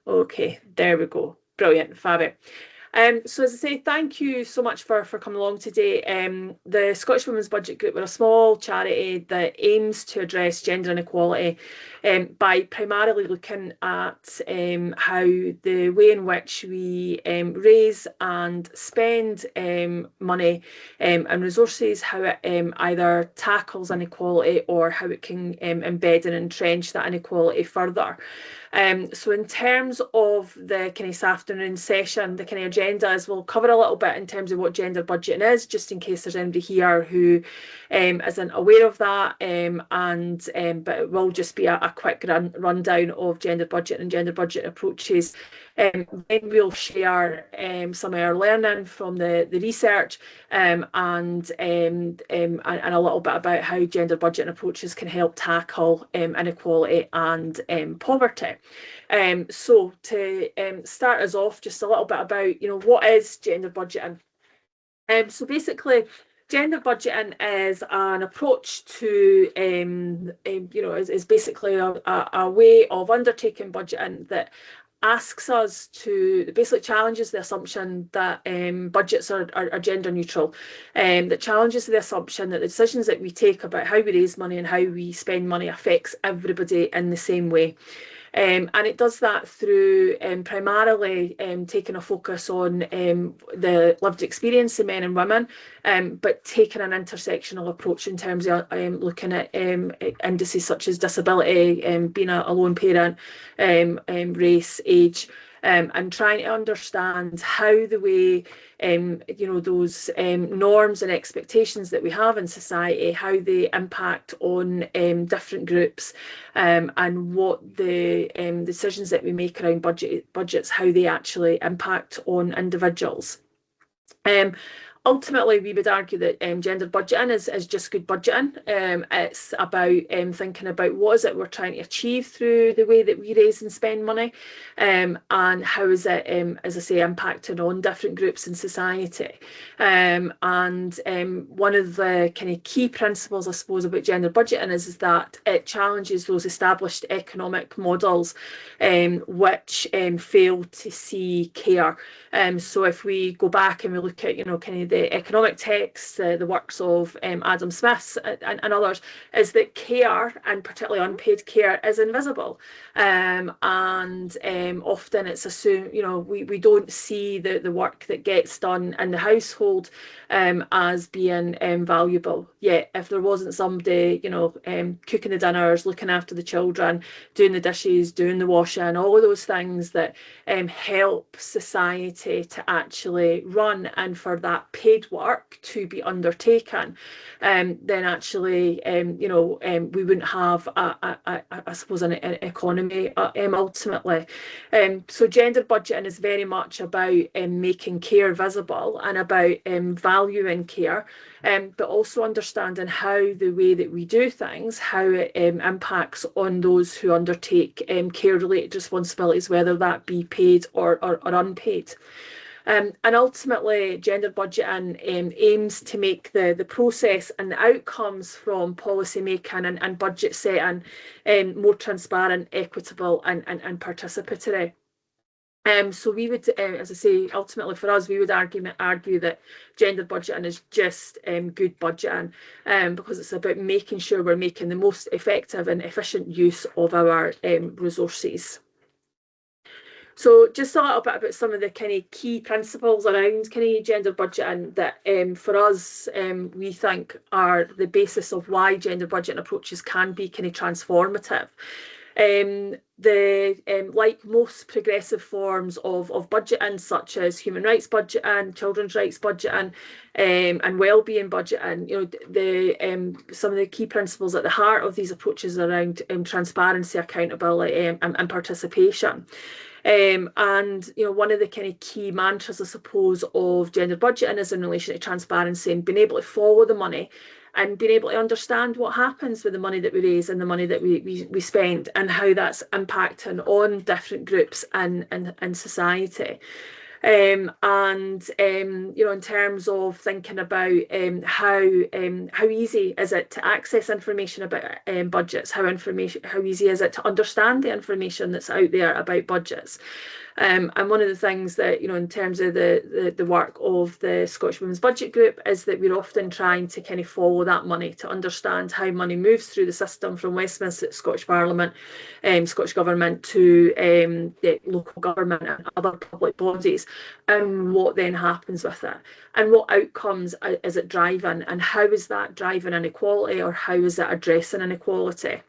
Okay, there we go. Brilliant, fabulous. So as I say, thank you so much for coming along today. The Scottish Women's Budget Group, we're a small charity that aims to address gender inequality by primarily looking at how the way in which we raise and spend money and resources, how it either tackles inequality or how it can embed and entrench that inequality further. So in terms of the kind of this afternoon session, the kind of agenda is we'll cover a little bit in terms of what gender budgeting is, just in case there's anybody here who isn't aware of that. But it will just be a quick rundown of gender budget and gender budget approaches. Then we'll share some of our learning from the research and a little bit about how gender budgeting approaches can help tackle inequality and poverty. So to start us off, just a little bit about, what is gender budgeting? So basically, gender budgeting is an approach to, is basically a way of undertaking budgeting that asks us to basically challenges the assumption that budgets are gender neutral, that challenges the assumption that the decisions that we take about how we raise money and how we spend money affects everybody in the same way. And it does that through primarily taking a focus on the lived experience of men and women, but taking an intersectional approach in terms of looking at indices such as disability, being a lone parent, race, age, and trying to understand how the way those norms and expectations that we have in society, how they impact on different groups, and what the decisions that we make around budgets, how they actually impact on individuals. Ultimately, we would argue that gender budgeting is just good budgeting. It's about thinking about what is it we're trying to achieve through the way that we raise and spend money, and how is it, as I say, impacting on different groups in society. And one of the kind of key principles, I suppose, about gender budgeting is that it challenges those established economic models which fail to see care. So if we go back and we look at, kind of the economic texts, the works of Adam Smith and others, is that care, and particularly unpaid care, is invisible. And often it's assumed, we don't see the work that gets done in the household as being valuable. Yet if there wasn't somebody, cooking the dinners, looking after the children, doing the dishes, doing the washing, all of those things that help society to actually run, and for that paid work to be undertaken, then actually, we wouldn't have, I suppose, an economy ultimately. So gender budgeting is very much about making care visible and about valuing care, but also understanding how the way that we do things, how it impacts on those who undertake care-related responsibilities, whether that be paid or unpaid. And ultimately, gender budgeting aims to make the process and the outcomes from policy making and budget setting more transparent, equitable, and participatory. So we would, as I say, ultimately for us, we would argue that gender budgeting is just good budgeting, because it's about making sure we're making the most effective and efficient use of our resources. So just a little bit about some of the kind of key principles around kind of gender budgeting that for us we think are the basis of why gender budgeting approaches can be kind of transformative. Like most progressive forms of budgeting, such as human rights budgeting, children's rights budgeting, and well-being budgeting, some of the key principles at the heart of these approaches are around transparency, accountability, and participation. And one of the kind of key mantras, I suppose, of gender budgeting is in relation to transparency and being able to follow the money and being able to understand what happens with the money that we raise and the money that we spend, and how that's impacting on different groups and society. In terms of thinking about how easy is it to access information about budgets, how easy is it to understand the information that's out there about budgets. And one of the things that, in terms of the work of the Scottish Women's Budget Group, is that we're often trying to kind of follow that money, to understand how money moves through the system from Westminster, Scottish Parliament, Scottish Government, to the local government and other public bodies, and what then happens with it, and what outcomes is it driving, and how is that driving inequality, or how is it addressing inequality.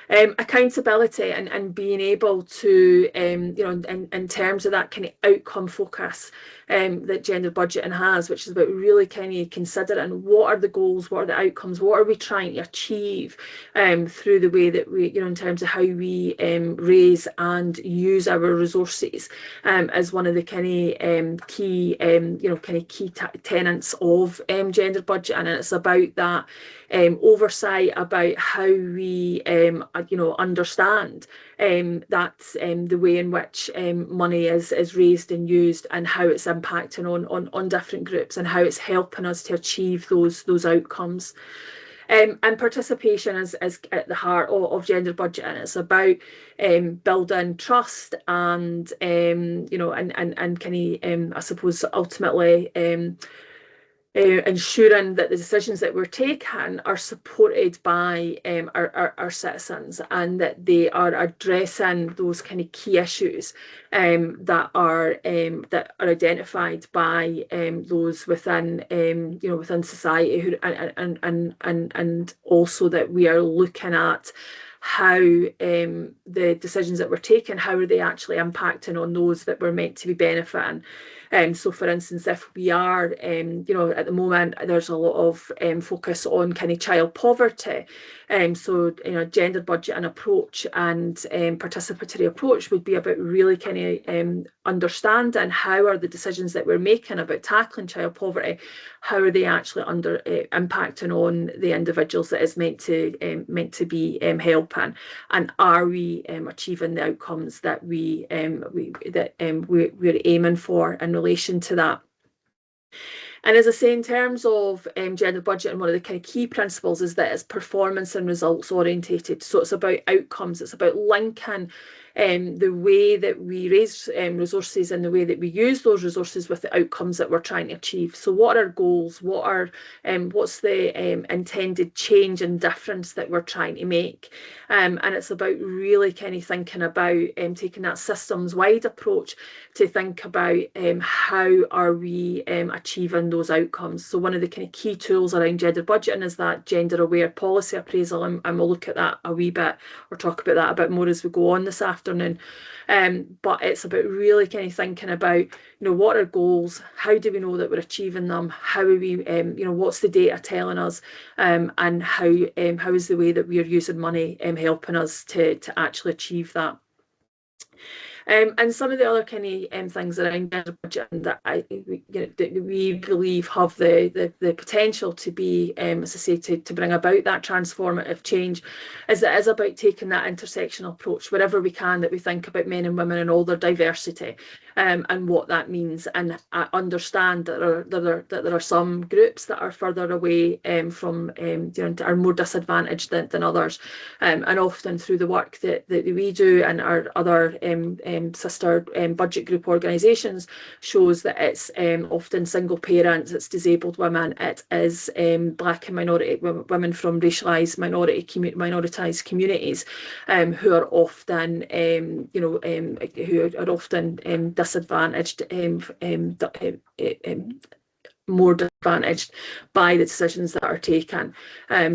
Accountability and being able to, in terms of that kind of outcome focus that gender budgeting has, which is about really kind of considering what are the goals, what are the outcomes, what are we trying to achieve through the way that we, in terms of how we raise and use our resources, as one of the kind of key, key tenets of gender budgeting. And it's about that oversight, about how we understand that's the way in which money is raised and used, and how it's impacting on different groups, and how it's helping us to achieve those outcomes. And participation is at the heart of gender budgeting. It's about building trust and and kind of I suppose ultimately ensuring that the decisions that we're taking are supported by our citizens, and that they are addressing those kind of key issues that are identified by those within within society, who, and also that we are looking at how the decisions that we're taking, how are they actually impacting on those that we're meant to be benefiting. So, for instance, if we are, at the moment, there's a lot of focus on kind of child poverty. So, gender budgeting approach and participatory approach would be about really kind of understanding how are the decisions that we're making about tackling child poverty, how are they actually impacting on the individuals that is meant to be helping, and are we achieving the outcomes that we're aiming for in relation to that. And as I say, in terms of gender budgeting, one of the kind of key principles is that it's performance and results orientated. So it's about outcomes. It's about linking the way that we raise resources and the way that we use those resources with the outcomes that we're trying to achieve. So what are our goals? What's the intended change and difference that we're trying to make? And it's about really kind of thinking about taking that systems-wide approach to think about how are we achieving those outcomes. So one of the kind of key tools around gender budgeting is that gender-aware policy appraisal, and we'll look at that a wee bit, or talk about that a bit more as we go on this afternoon. But it's about really kind of thinking about, what are goals? How do we know that we're achieving them? How are we, what's the data telling us? And how is the way that we're using money helping us to actually achieve that? And some of the other kind of things around gender budgeting that that we believe have the potential to be, as I say, to bring about that transformative change, is that it is about taking that intersectional approach wherever we can, that we think about men and women and all their diversity, and what that means, and understand that there are some groups that are further away from, are more disadvantaged than others, and often through the work that we do and our other sister budget group organisations shows that it's often single parents, it's disabled women, it is black and minority women from racialised minoritized communities who are often disadvantaged, more disadvantaged by the decisions that are taken.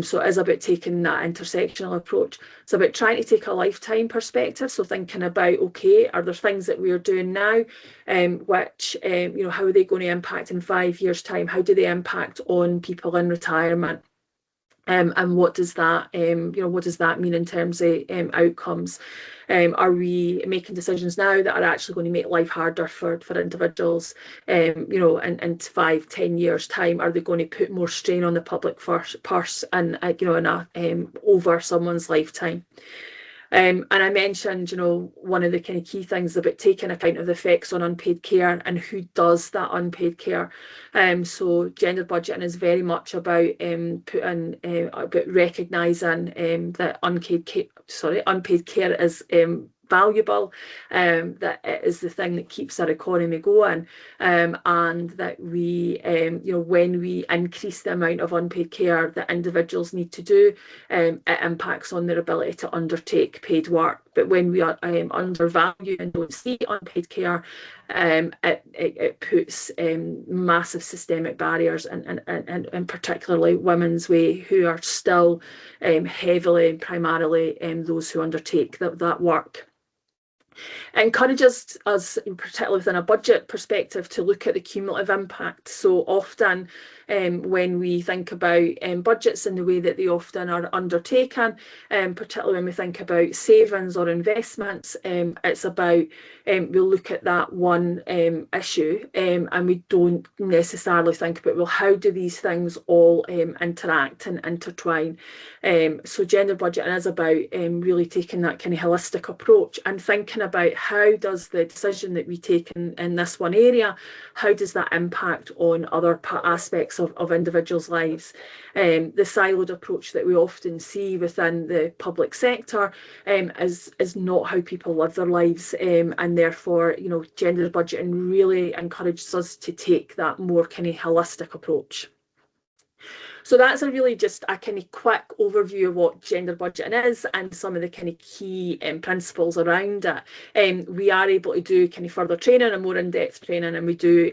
So it is about taking that intersectional approach. It's about trying to take a lifetime perspective. So thinking about, okay, are there things that we're doing now which, how are they going to impact in 5 years' time? How do they impact on people in retirement? And what does that mean in terms of outcomes? Are we making decisions now that are actually going to make life harder for individuals? In 5-10 years' time, are they going to put more strain on the public purse and over someone's lifetime? And I mentioned, one of the kind of key things about taking account of the effects on unpaid care and who does that unpaid care. So gender budgeting is very much about about recognising that unpaid care is valuable, that it is the thing that keeps our economy going, and that we, when we increase the amount of unpaid care that individuals need to do, it impacts on their ability to undertake paid work. But when we are undervalue and don't see unpaid care, it puts massive systemic barriers, and particularly women's way, who are still heavily and primarily those who undertake that work. It encourages us, particularly within a budget perspective, to look at the cumulative impact. So often when we think about budgets and the way that they often are undertaken, particularly when we think about savings or investments, it's about we'll look at that one issue, and we don't necessarily think about, well, how do these things all interact and intertwine? So gender budgeting is about really taking that kind of holistic approach and thinking about how does the decision that we take in this one area, how does that impact on other aspects of individuals' lives? The siloed approach that we often see within the public sector is not how people live their lives, and therefore, gender budgeting really encourages us to take that more kind of holistic approach. So that's really just a kind of quick overview of what gender budgeting is and some of the kind of key principles around it. We are able to do kind of further training and more in-depth training, and we do.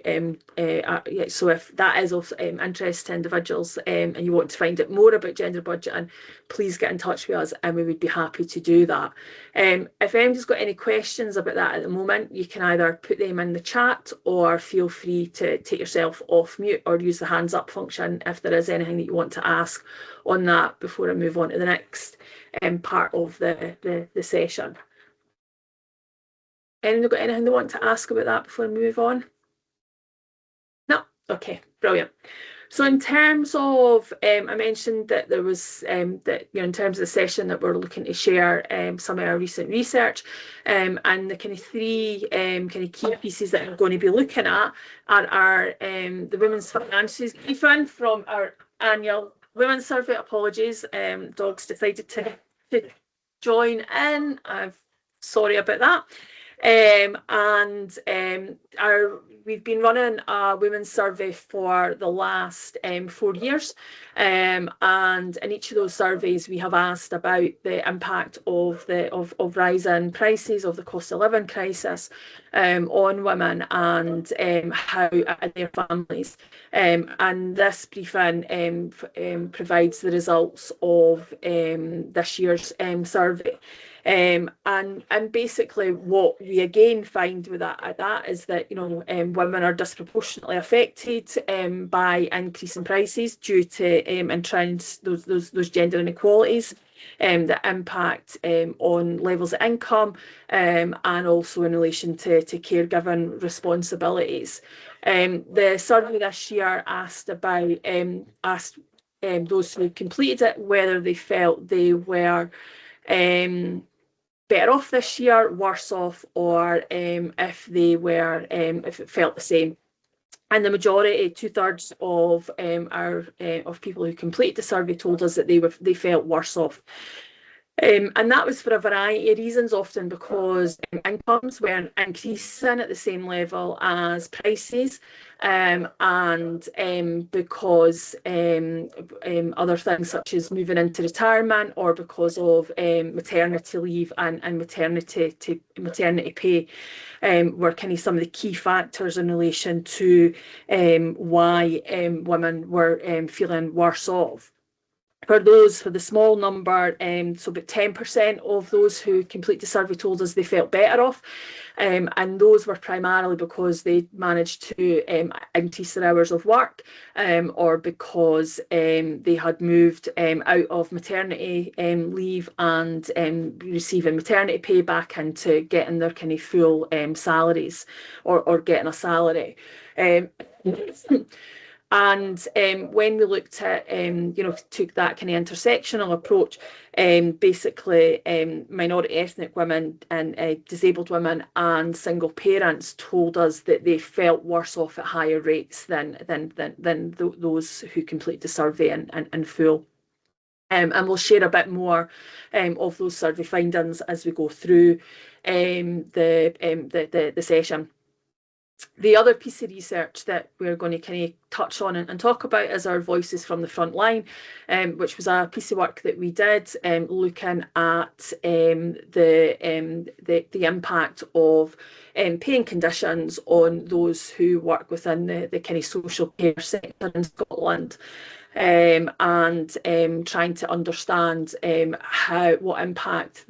So if that is of interest to individuals, and you want to find out more about gender budgeting, please get in touch with us, and we would be happy to do that. If anyone's got any questions about that at the moment, you can either put them in the chat or feel free to take yourself off mute or use the hands up function if there is anything that you want to ask on that before I move on to the next part of the session. Anyone got anything they want to ask about that before I move on? No? Okay, brilliant. So in terms of, I mentioned that there was, in terms of the session that we're looking to share some of our recent research, and the kind of three kind of key pieces that I'm going to be looking at are the Women's Finances briefing from our annual Women's Survey. Apologies, dogs decided to join in. I'm sorry about that. We've been running a women's survey for the last 4 years, and in each of those surveys we have asked about the impact of rising prices, of the cost of living crisis, on women and how and their families. And this briefing provides the results of this year's survey. And basically what we again find with that is that women are disproportionately affected by increasing prices due to entrenched those gender inequalities that impact on levels of income, and also in relation to caregiving responsibilities. The survey this year asked those who completed it whether they felt they were better off this year, worse off, or if it felt the same. And the majority, 2/3 of of people who completed the survey told us that they felt worse off. And that was for a variety of reasons, often because incomes weren't increasing at the same level as prices, and because other things such as moving into retirement, or because of maternity leave and maternity pay were kind of some of the key factors in relation to why women were feeling worse off. For the small number, so about 10% of those who complete the survey told us they felt better off, and those were primarily because they managed to increase their hours of work, or because they had moved out of maternity leave and receiving maternity pay back into getting their kind of full salaries, or getting a salary. And when we looked at, took that kind of intersectional approach, basically minority ethnic women and disabled women and single parents told us that they felt worse off at higher rates than those who complete the survey in full. And we'll share a bit more of those survey findings as we go through the session. The other piece of research that we're going to kind of touch on and talk about is our Voices from the Front Line, which was a piece of work that we did looking at the impact of pay and conditions on those who work within the kind of social care sector in Scotland. And trying to understand what impact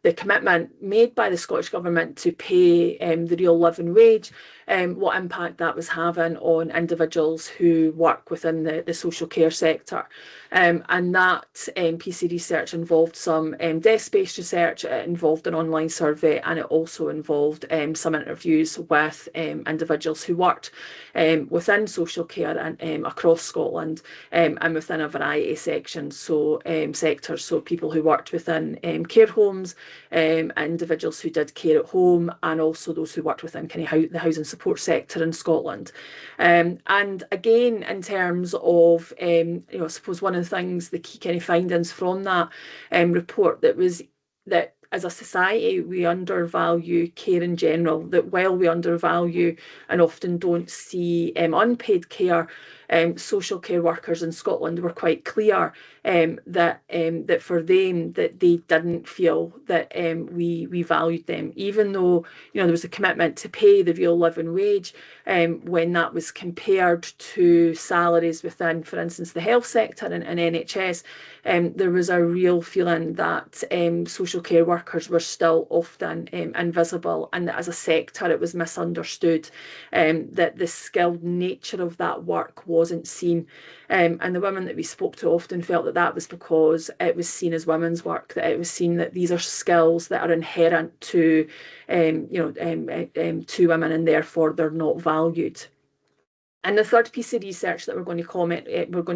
the commitment made by the Scottish Government to pay the real living wage, what impact that was having on individuals who work within the social care sector. And that piece of research involved some desk-based research, it involved an online survey, and it also involved some interviews with individuals who worked within social care and across Scotland, and within a variety of sectors. So people who worked within care homes, individuals who did care at home, and also those who worked within kind of the housing support sector in Scotland. And again, in terms of, I suppose one of the things, the key kind of findings from that report, that was that as a society we undervalue care in general, that while we undervalue and often don't see unpaid care, social care workers in Scotland were quite clear that for them that they didn't feel that we valued them, even though there was a commitment to pay the real living wage. When that was compared to salaries within, for instance, the health sector and NHS, there was a real feeling that social care workers were still often invisible, and that as a sector it was misunderstood, that the skilled nature of that work wasn't seen. And the women that we spoke to often felt that was because it was seen as women's work, that it was seen that these are skills that are inherent to women, and therefore they're not valued. And the third piece of research that we're going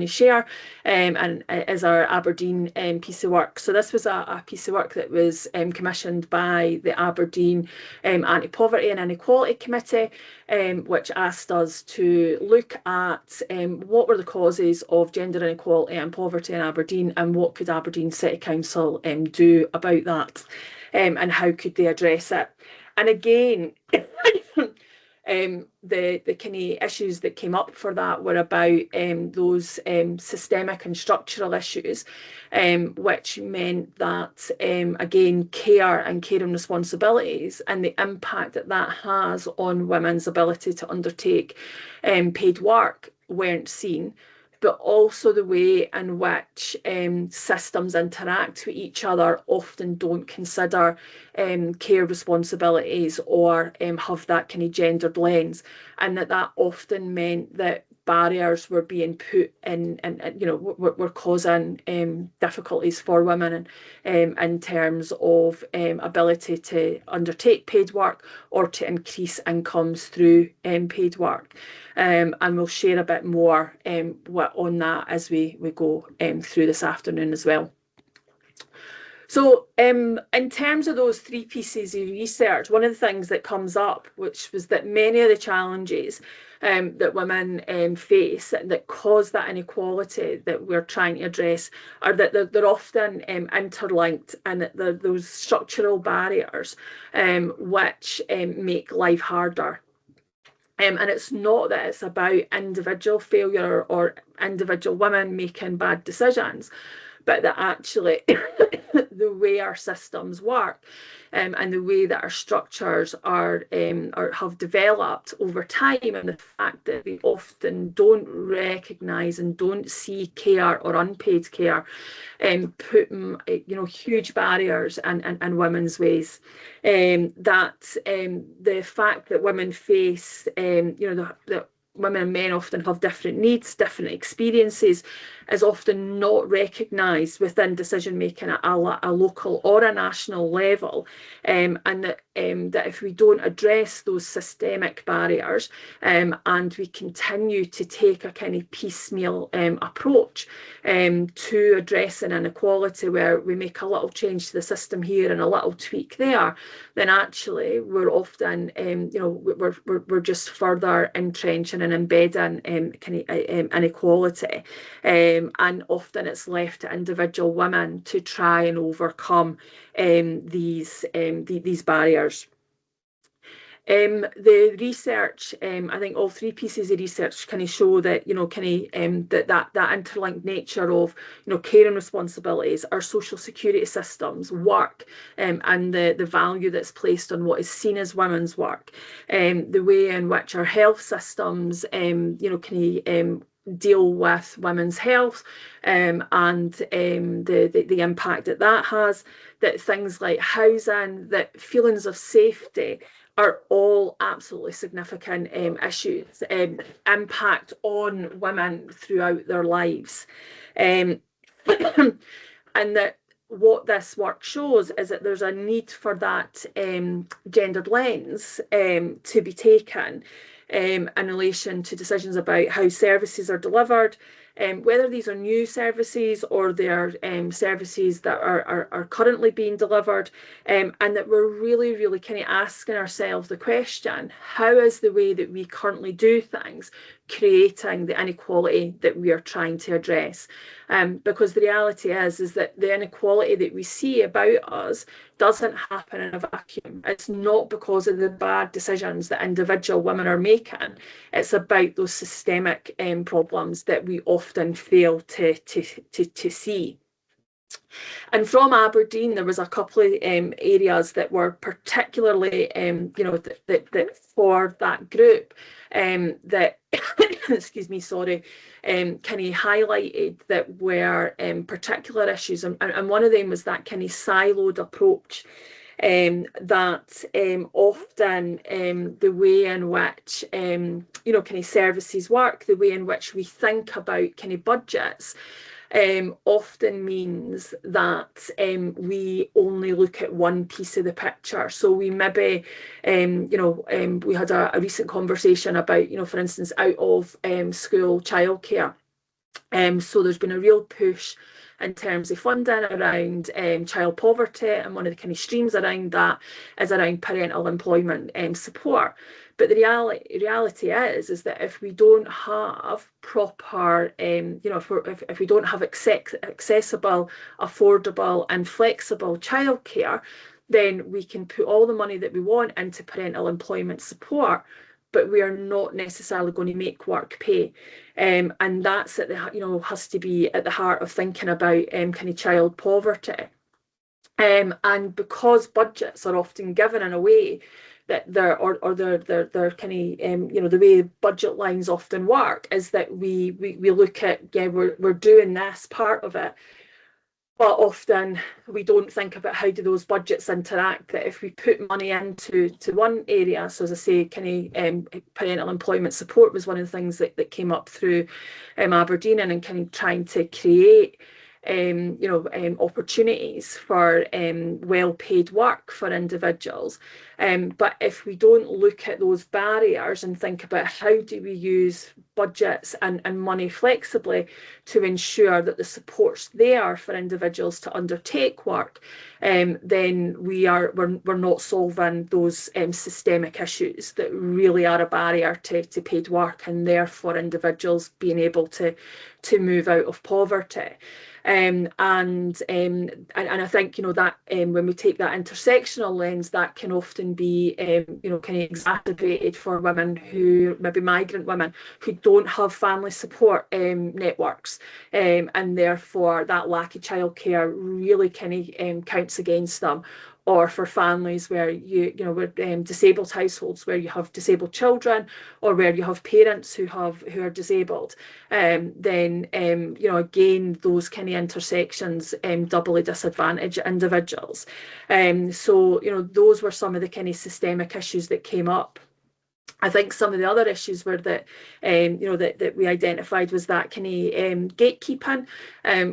to share, and is our Aberdeen piece of work. So this was a piece of work that was commissioned by the Aberdeen Anti-Poverty and Inequality Committee, which asked us to look at what were the causes of gender inequality and poverty in Aberdeen, and what could Aberdeen City Council do about that, and how could they address it. And again, the kind of issues that came up for that were about those systemic and structural issues, which meant that, again, care and caring responsibilities and the impact that has on women's ability to undertake paid work weren't seen, but also the way in which systems interact with each other often don't consider care responsibilities or have that kind of gendered lens, and that often meant that barriers were being put in, and were causing difficulties for women in terms of ability to undertake paid work or to increase incomes through paid work. And we'll share a bit more on that as we go through this afternoon as well. So in terms of those three pieces of research, one of the things that comes up, which was that many of the challenges that women face that cause that inequality that we're trying to address are that they're often interlinked, and that those structural barriers which make life harder. And it's not that it's about individual failure or individual women making bad decisions, but that actually the way our systems work and the way that our structures are have developed over time, and the fact that we often don't recognise and don't see care or unpaid care, put huge barriers in women's ways. That the fact that women face the women and men often have different needs, different experiences, is often not recognised within decision making at a local or a national level, and that if we don't address those systemic barriers, and we continue to take a kind of piecemeal approach to addressing inequality, where we make a little change to the system here and a little tweak there, then actually we're often, we're just further entrenching and embedding inequality, and often it's left to individual women to try and overcome these barriers. The research, I think all three pieces of research kind of show that, that interlinked nature of, caring responsibilities, our social security systems, work, and the value that's placed on what is seen as women's work, the way in which our health systems, deal with women's health, and the impact that has, that things like housing, that feelings of safety are all absolutely significant issues, impact on women throughout their lives. And that what this work shows is that there's a need for that gendered lens to be taken in relation to decisions about how services are delivered, whether these are new services or they're services that are currently being delivered, and that we're really, really kind of asking ourselves the question, how is the way that we currently do things creating the inequality that we are trying to address? Because the reality is that the inequality that we see about us doesn't happen in a vacuum. It's not because of the bad decisions that individual women are making. It's about those systemic problems that we often fail to see. And from Aberdeen, there was a couple of areas that were particularly, that for that group, that, excuse me, sorry, kind of highlighted that were particular issues. And one of them was that kind of siloed approach, that often the way in which, kind of services work, the way in which we think about kind of budgets, often means that we only look at one piece of the picture. So we maybe, we had a recent conversation about, for instance, out of school childcare. So there's been a real push in terms of funding around child poverty, and one of the kind of streams around that is around parental employment support. But the reality is that if we don't have proper, if we don't have accessible, affordable and flexible childcare, then we can put all the money that we want into parental employment support, but we are not necessarily going to make work pay. And that's at the, has to be at the heart of thinking about kind of child poverty. And because budgets are often given in a way that they're kind of, the way budget lines often work is that we look at, we're doing this part of it, but often we don't think about how do those budgets interact, that if we put money into one area, so as I say, kind of parental employment support was one of the things that came up through Aberdeen, and kind of trying to create opportunities for well-paid work for individuals. But if we don't look at those barriers and think about how do we use budgets and money flexibly to ensure that the support's there for individuals to undertake work, then we're not solving those systemic issues that really are a barrier to paid work, and therefore individuals being able to move out of poverty. And I think, that when we take that intersectional lens, that can often be, kind of exacerbated for women who, maybe migrant women, who don't have family support networks. And therefore that lack of childcare really kind of counts against them. Or for families where with disabled households, where you have disabled children, or where you have parents who are disabled, then again, those kind of intersections doubly disadvantage individuals. So those were some of the kind of systemic issues that came up. I think some of the other issues were that, that we identified was that kind of gatekeeping,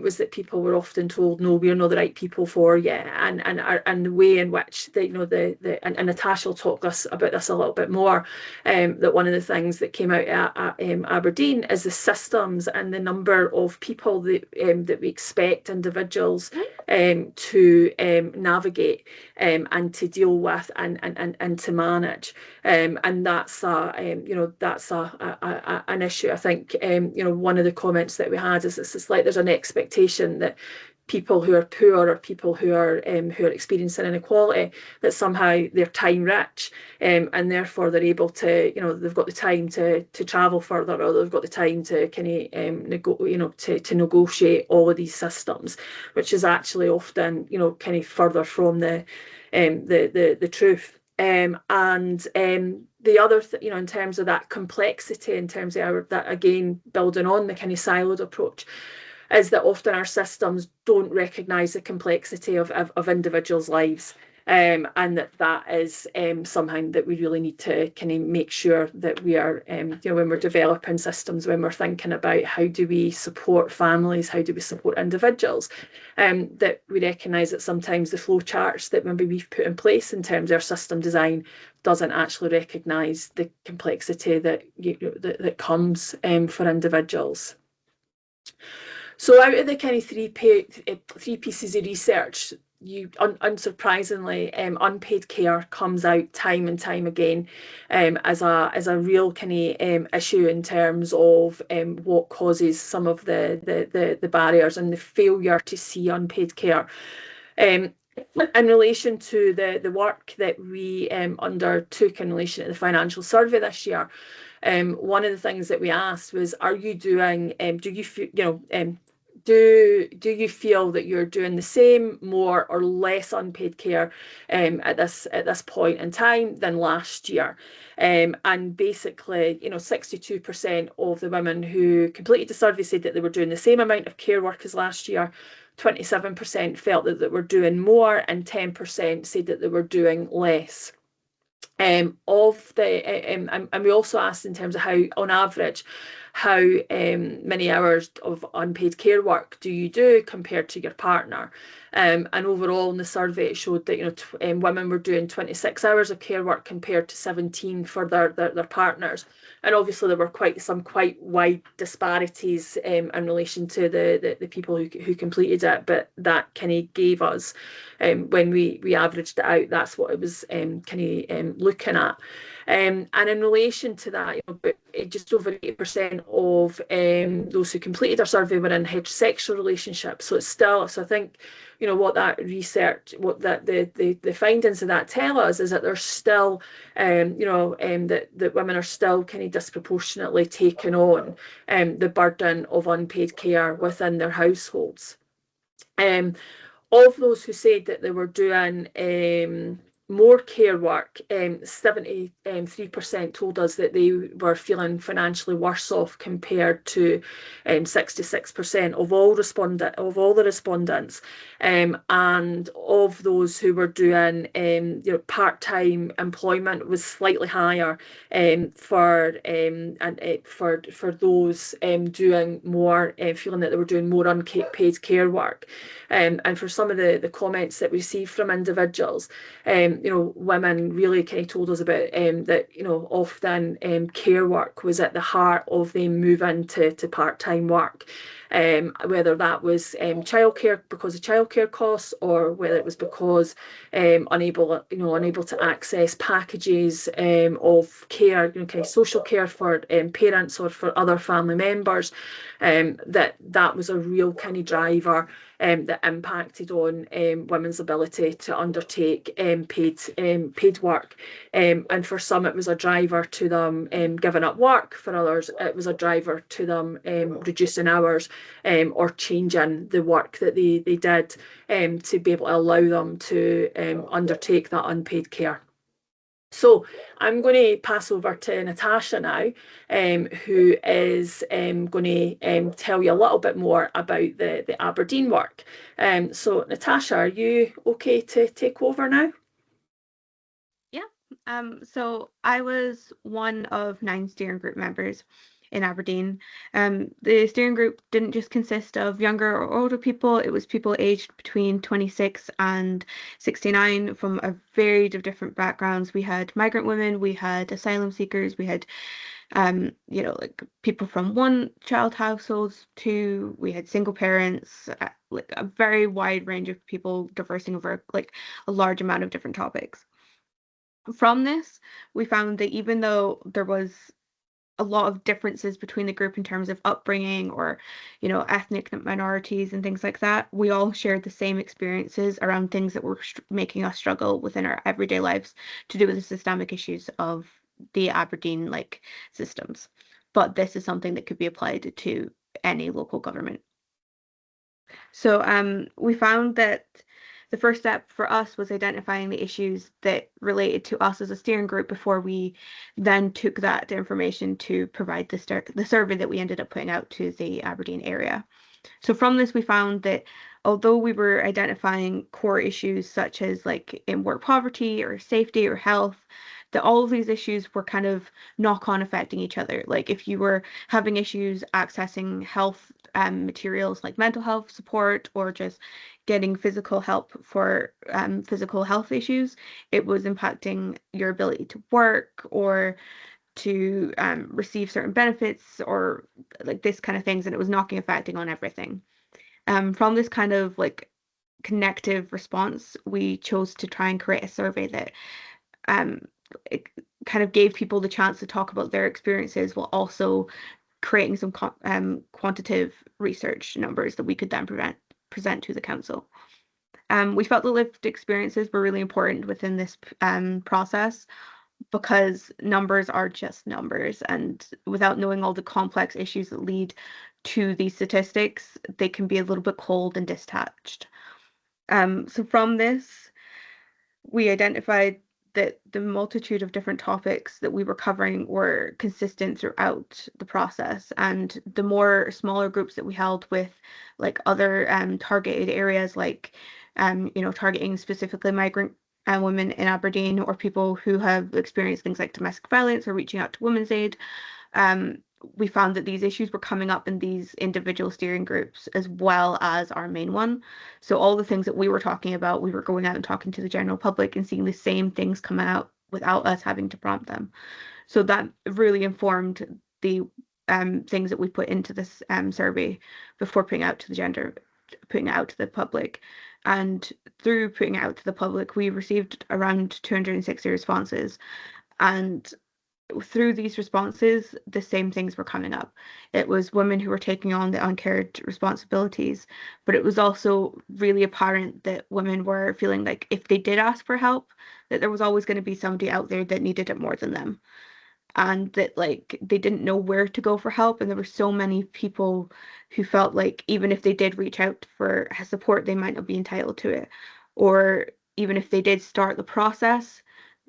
was that people were often told, no, we're not the right people for you, and the way in which and Natasha will talk us about this a little bit more, that one of the things that came out at Aberdeen is the systems and the number of people that we expect individuals to navigate and to deal with and to manage. And that's an issue. I think one of the comments that we had is it's like there's an expectation that people who are poor or people who are experiencing inequality, that somehow they're time rich, and therefore they're able to, they've got the time to travel further, or they've got the time to kind of to negotiate all of these systems, which is actually often kind of further from the truth. And the other, in terms of that complexity, in terms of that, again, building on the kind of siloed approach, is that often our systems don't recognise the complexity of individuals' lives. And that is something that we really need to kind of make sure that we are, when we're developing systems, when we're thinking about how do we support families, how do we support individuals, that we recognise that sometimes the flow charts that maybe we've put in place in terms of our system design doesn't actually recognise the complexity that comes for individuals. So out of the kind of three pieces of research, unsurprisingly, unpaid care comes out time and time again as a real kind of issue in terms of what causes some of the barriers and the failure to see unpaid care. In relation to the work that we undertook in relation to the financial survey this year, one of the things that we asked was, are you doing, do you feel, do you feel that you're doing the same, more or less unpaid care at this point in time than last year? And basically, 62% of the women who completed the survey said that they were doing the same amount of care work as last year. 27% felt that they were doing more, and 10% said that they were doing less. And we also asked in terms of how, on average, how many hours of unpaid care work do you do compared to your partner? And overall in the survey, it showed that women were doing 26 hours of care work compared to 17 for their partners. And obviously there were some quite wide disparities in relation to the people who completed it, but that kind of gave us, when we averaged it out, that's what it was kind of looking at. And in relation to that, just over 80% of those who completed our survey were in heterosexual relationships. So it's still, so I think, what that research, what that the findings of that tell us is that there's still, that women are still kind of disproportionately taking on the burden of unpaid care within their households. Of those who said that they were doing more care work, 73% told us that they were feeling financially worse off compared to 66% of all the respondents. And of those who were doing part-time employment was slightly higher for those doing more, feeling that they were doing more unpaid care work. And for some of the comments that we received from individuals, women really kind of told us about that, often care work was at the heart of them moving to part-time work. Whether that was childcare because of childcare costs, or whether it was because unable to access packages of care, kind of social care for parents or for other family members, that was a real kind of driver that impacted on women's ability to undertake paid work. And for some, it was a driver to them giving up work. For others, it was a driver to them reducing hours or changing the work that they did to be able to allow them to undertake that unpaid care. So I'm going to pass over to Natasha now, who is going to tell you a little bit more about the Aberdeen work. So Natasha, are you okay to take over now? Yeah, So I was one of 9 steering group members in Aberdeen. The steering group didn't just consist of younger or older people, it was people aged between 26 and 69 from a varied of different backgrounds. We had migrant women, we had asylum seekers, we had like people from one child households to we had single parents, like a very wide range of people diversing over like a large amount of different topics. From this, we found that even though there was a lot of differences between the group in terms of upbringing or, ethnic minorities and things like that, we all shared the same experiences around things that were making us struggle within our everyday lives to do with the systemic issues of the Aberdeen like systems. But this is something that could be applied to any local government. So we found that the first step for us was identifying the issues that related to us as a steering group before we then took that information to provide the survey that we ended up putting out to the Aberdeen area. So from this, we found that although we were identifying core issues such as like in work poverty or safety or health, that all of these issues were kind of knock-on affecting each other. Like if you were having issues accessing health materials like mental health support or just getting physical help for physical health issues, it was impacting your ability to work or to receive certain benefits or like this kind of things, and it was knocking affecting on everything. From this kind of like connective response, we chose to try and create a survey that um, it kind of gave people the chance to talk about their experiences while also creating some quantitative research numbers that we could then present to the council. We felt the lived experiences were really important within this process because numbers are just numbers, and without knowing all the complex issues that lead to these statistics, they can be a little bit cold and detached. So from this, we identified that the multitude of different topics that we were covering were consistent throughout the process. And the more smaller groups that we held with like other targeted areas, like targeting specifically migrant women in Aberdeen or people who have experienced things like domestic violence or reaching out to Women's Aid, um, we found that these issues were coming up in these individual steering groups as well as our main one. So all the things that we were talking about, we were going out and talking to the general public and seeing the same things come out without us having to prompt them. So that really informed the things that we put into this survey before putting it out to the public. And through putting it out to the public, we received around 260 responses. And through these responses, the same things were coming up. It was women who were taking on the uncared responsibilities, but it was also really apparent that women were feeling like if they did ask for help, that there was always going to be somebody out there that needed it more than them, and that like they didn't know where to go for help, and there were so many people who felt like even if they did reach out for support they might not be entitled to it, or even if they did start the process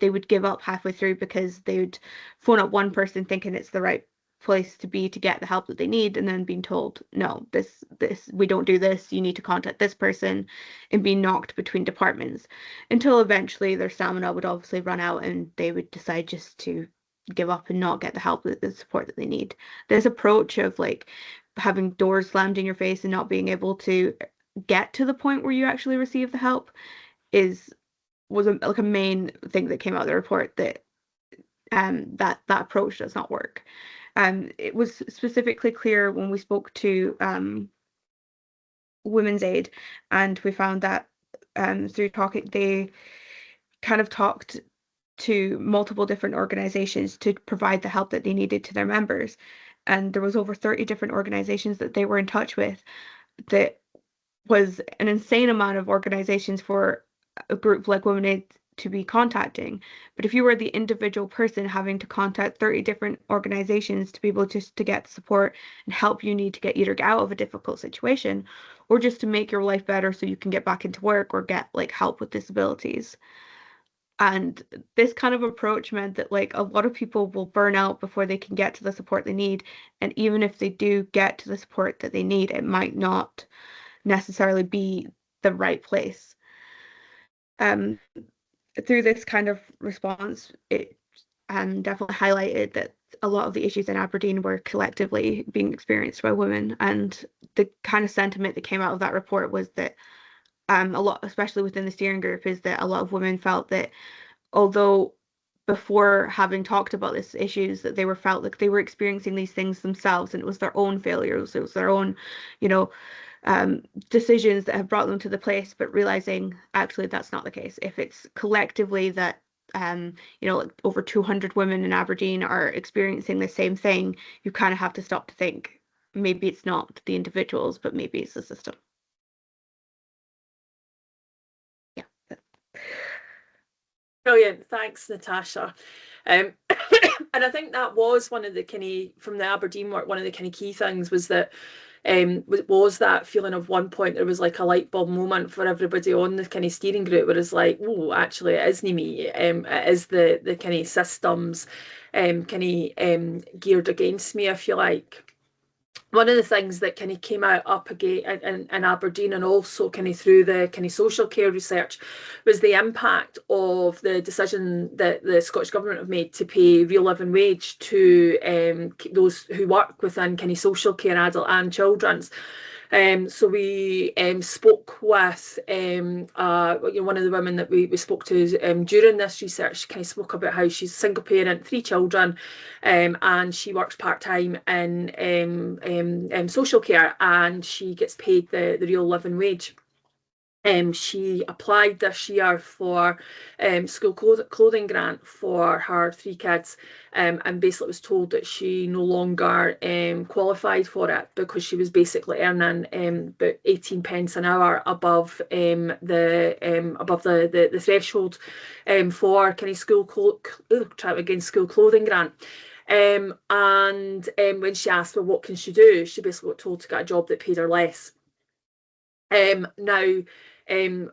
they would give up halfway through because they would phone up one person thinking it's the right place to be to get the help that they need, and then being told no, this we don't do this, you need to contact this person, and being knocked between departments until eventually their stamina would obviously run out and they would decide just to give up and not get the help, the support that they need. This approach of like having doors slammed in your face and not being able to get to the point where you actually receive the help is was like a main thing that came out of the report, that that approach does not work. It was specifically clear when we spoke to Women's Aid, and we found that through talking, they kind of talked to multiple different organizations to provide the help that they needed to their members. And there was over 30 different organizations that they were in touch with. That was an insane amount of organizations for a group like Women Aid to be contacting. But if you were the individual person having to contact 30 different organizations to be able just to get the support and help you need to get either out of a difficult situation or just to make your life better so you can get back into work or get like help with disabilities. And this kind of approach meant that like a lot of people will burn out before they can get to the support they need. And even if they do get to the support that they need, it might not necessarily be the right place. Um, through this kind of response, it definitely highlighted that a lot of the issues in Aberdeen were collectively being experienced by women. And the kind of sentiment that came out of that report was that a lot, especially within the steering group, is that a lot of women felt that although before having talked about these issues, that they were felt like they were experiencing these things themselves, and it was their own failures, it was their own, you know, decisions that have brought them to the place, but realizing actually that's not the case. If it's collectively that like over 200 women in Aberdeen are experiencing the same thing, you kind of have to stop to think maybe it's not the individuals, but maybe it's the system. Yeah. Brilliant, thanks, Natasha. And I think that was one of the kind of, from the Aberdeen work, one of the kind of key things was that was that feeling of one point there was like a light bulb moment for everybody on the kind of steering group where it's like, oh, actually it isn't me, it is the kind of systems kind of geared against me, if you like. One of the things that kind of came out up again in Aberdeen, and also kind of through the kind of social care research, was the impact of the decision that the Scottish Government have made to pay real living wage to those who work within kind of social care, adult and children's. So we spoke with one of the women that we spoke to during this research, kind of spoke about how she's a single parent, 3 children, and she works part-time in social care, and she gets paid the real living wage. She applied this year for school clothing grant for her 3 kids, and basically was told that she no longer qualified for it because she was basically earning about 18 pence an hour above the threshold for kind of school clothing grant. And when she asked, well, what can she do? She basically got told to get a job that paid her less. Now,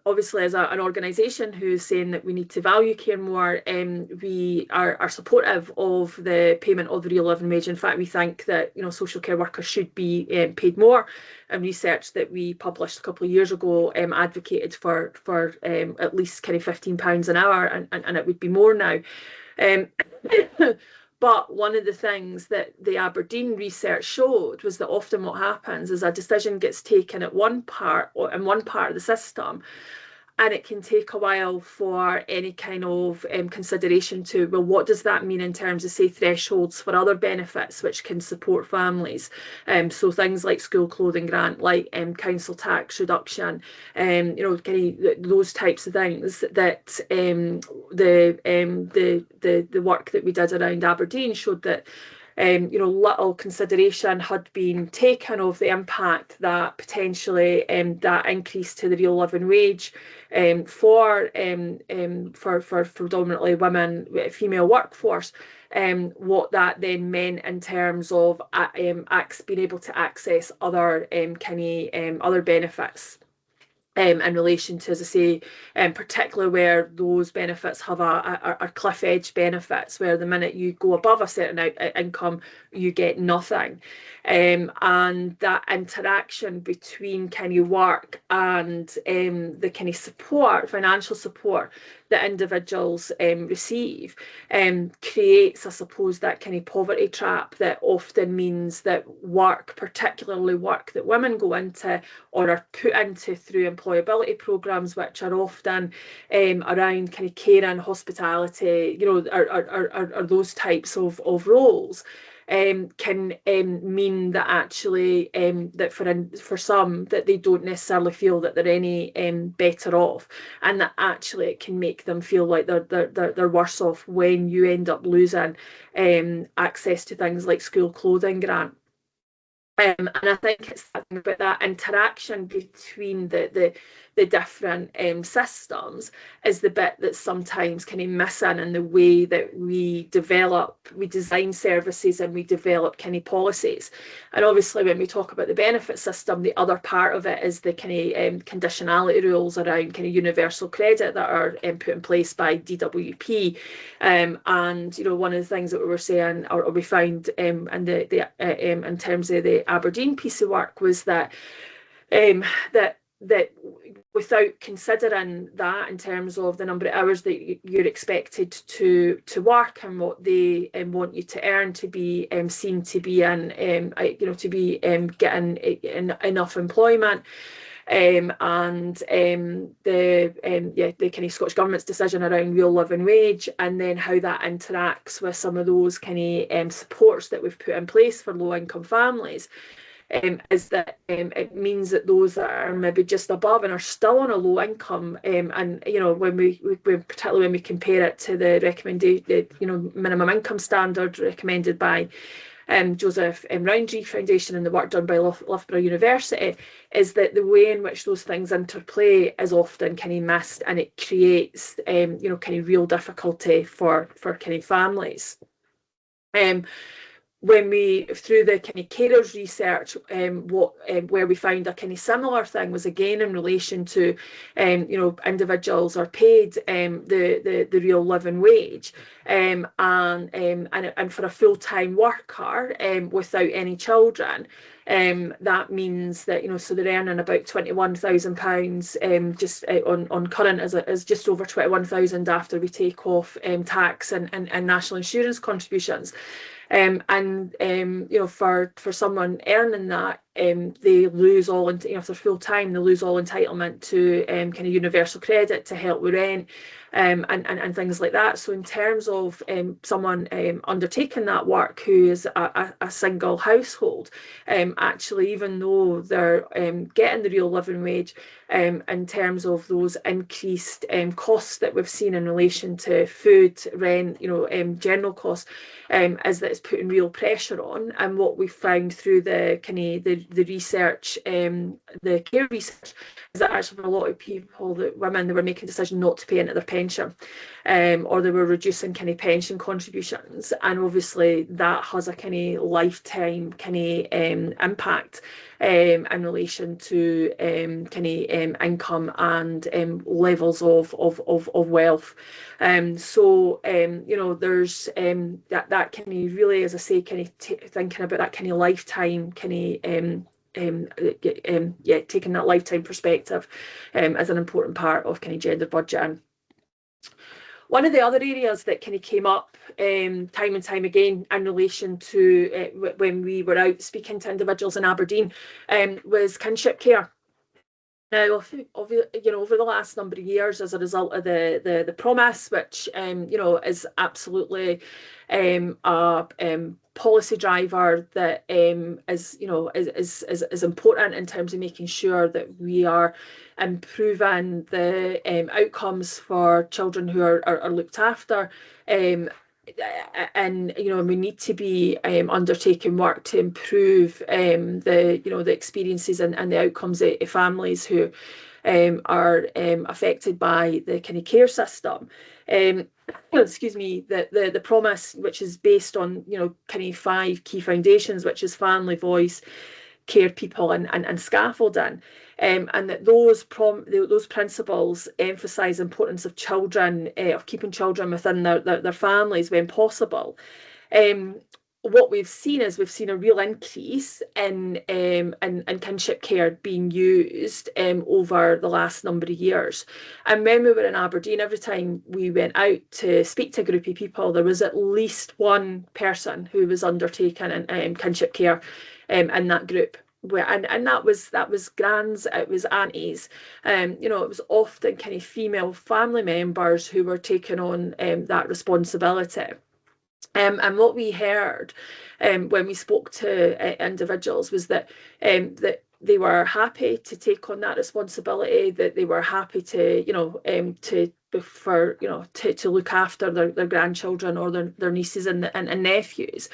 obviously, as an organisation who's saying that we need to value care more, we are supportive of the payment of the real living wage. In fact, we think that social care workers should be paid more. And research that we published a couple of years ago advocated for at least kind of £15 an hour, and it would be more now. But one of the things that the Aberdeen research showed was that often what happens is a decision gets taken at one part or in one part of the system, and it can take a while for any kind of consideration to, well, what does that mean in terms of, say, thresholds for other benefits which can support families? So things like school clothing grant, like council tax reduction, kind of those types of things that the work that we did around Aberdeen showed that little consideration had been taken of the impact that potentially that increase to the real living wage for predominantly women, female workforce, what that then meant in terms of being able to access other other benefits. In relation to, as I say, particularly where those benefits have are cliff edge benefits, where the minute you go above a certain income, you get nothing. And that interaction between kind of work and the kind of support, financial support that individuals receive, creates, I suppose, that kind of poverty trap that often means that work, particularly work that women go into or are put into through employability programs, which are often around kind of care and hospitality, are those types of roles. Can mean that actually that for some that they don't necessarily feel that they're any better off, and that actually it can make them feel like they're worse off when you end up losing access to things like school clothing grant. And I think it's something about that interaction between the different systems is the bit that's sometimes kind of missing in the way that we design services and we develop kind of policies. And obviously when we talk about the benefit system, the other part of it is the kind of conditionality rules around kind of universal credit that are put in place by DWP. And one of the things that we were saying, or we found in terms of the Aberdeen piece of work, was that that without considering that in terms of the number of hours that you're expected to work and what they want you to earn to be seen to be to be getting enough employment. And the kind of Scottish Government's decision around real living wage, and then how that interacts with some of those kind of supports that we've put in place for low income families. Is that it means that those that are maybe just above and are still on a low income, and when we particularly when we compare it to the recommendation, the minimum income standard recommended by Joseph Rowntree Foundation and the work done by Loughborough University, is that the way in which those things interplay is often kind of missed, and it creates kind of real difficulty for kind of families. When we, through the kind of carers research, where we found a kind of similar thing was again in relation to, individuals are paid the real living wage, and for a full-time worker without any children. That means that so they're earning about £21,000 just on current as just over 21,000 after we take off tax and national insurance contributions. For someone earning that, they lose all, if they're full time, they lose all entitlement to kind of universal credit to help with rent, and things like that. So in terms of someone undertaking that work who is a single household, actually, even though they're getting the real living wage, in terms of those increased costs that we've seen in relation to food, rent, general costs, is that it's putting real pressure on. And what we found through the kind of the research, the care research, is that actually for a lot of people, that women, they were making decisions not to pay into their pension, or they were reducing kind of pension contributions, and obviously that has a kind of lifetime kind of impact in relation to kind of income and levels of wealth. So there's that kind of really, as I say, kind of thinking about that kind of lifetime kind of taking that lifetime perspective as an important part of kind of gender budgeting. One of the other areas that kind of came up time and time again in relation to when we were out speaking to individuals in Aberdeen was kinship care. Now, over the last number of years, as a result of the promise, which is absolutely a policy driver that is important in terms of making sure that we are improving the outcomes for children who are looked after. And we need to be undertaking work to improve the experiences and the outcomes of families who are affected by the kind of care system. Excuse me, the promise, which is based on kind of 5 key foundations, which is family, voice, care, people, and scaffolding, and that those principles emphasise the importance of children, of keeping children within their families when possible. What we've seen is a real increase in kinship care being used over the last number of years. And when we were in Aberdeen, every time we went out to speak to a group of people, there was at least one person who was undertaking kinship care in that group. And that was grands, it was aunties, it was often kind of female family members who were taking on that responsibility. And what we heard when we spoke to individuals was that they were happy to take on that responsibility, that they were happy to look after their grandchildren or their nieces and nephews.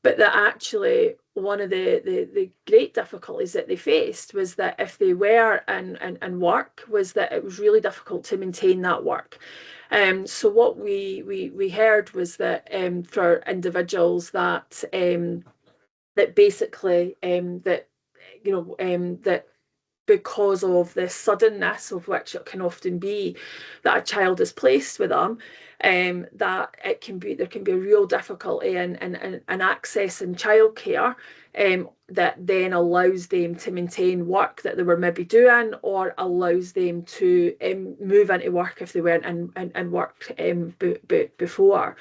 But that actually one of the great difficulties that they faced was that if they were in work, was that it was really difficult to maintain that work. So what we heard was that for individuals that basically that because of the suddenness of which it can often be that a child is placed with them, that there can be a real difficulty in accessing childcare, that then allows them to maintain work that they were maybe doing, or allows them to move into work if they weren't in work before.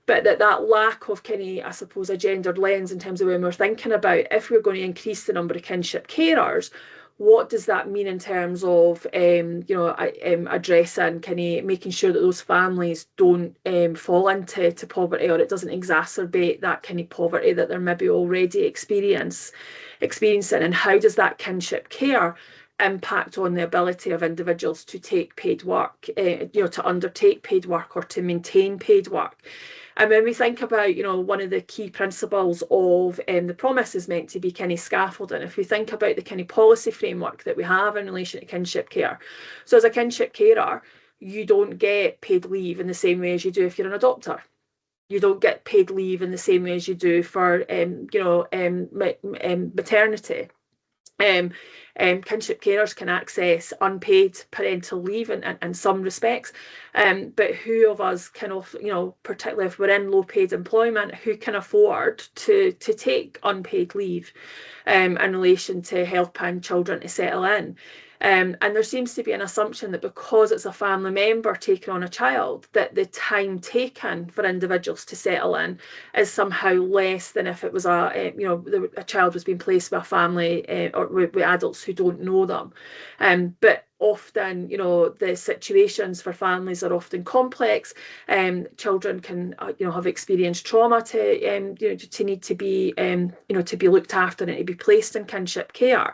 But that lack of I suppose, a gendered lens in terms of when we're thinking about if we're going to increase the number of kinship carers, what does that mean in terms of addressing making sure that those families don't fall into poverty, or it doesn't exacerbate that kind of poverty that they're maybe already experiencing, and how does that kinship care impact on the ability of individuals to take paid work, to undertake paid work or to maintain paid work. And when we think about, one of the key principles of the promise is meant to be scaffolding. If we think about the policy framework that we have in relation to kinship care, so as a kinship carer, you don't get paid leave in the same way as you do if you're an adopter. You don't get paid leave in the same way as you do for, maternity. Kinship carers can access unpaid parental leave in some respects, but who of us particularly if we're in low paid employment, who can afford to take unpaid leave in relation to helping children to settle in? And there seems to be an assumption that because it's a family member taking on a child, that the time taken for individuals to settle in is somehow less than if it was a child was being placed with a family or with adults who don't know them. But often, the situations for families are often complex. Children can, have experienced trauma to need to be, to be looked after and to be placed in kinship care.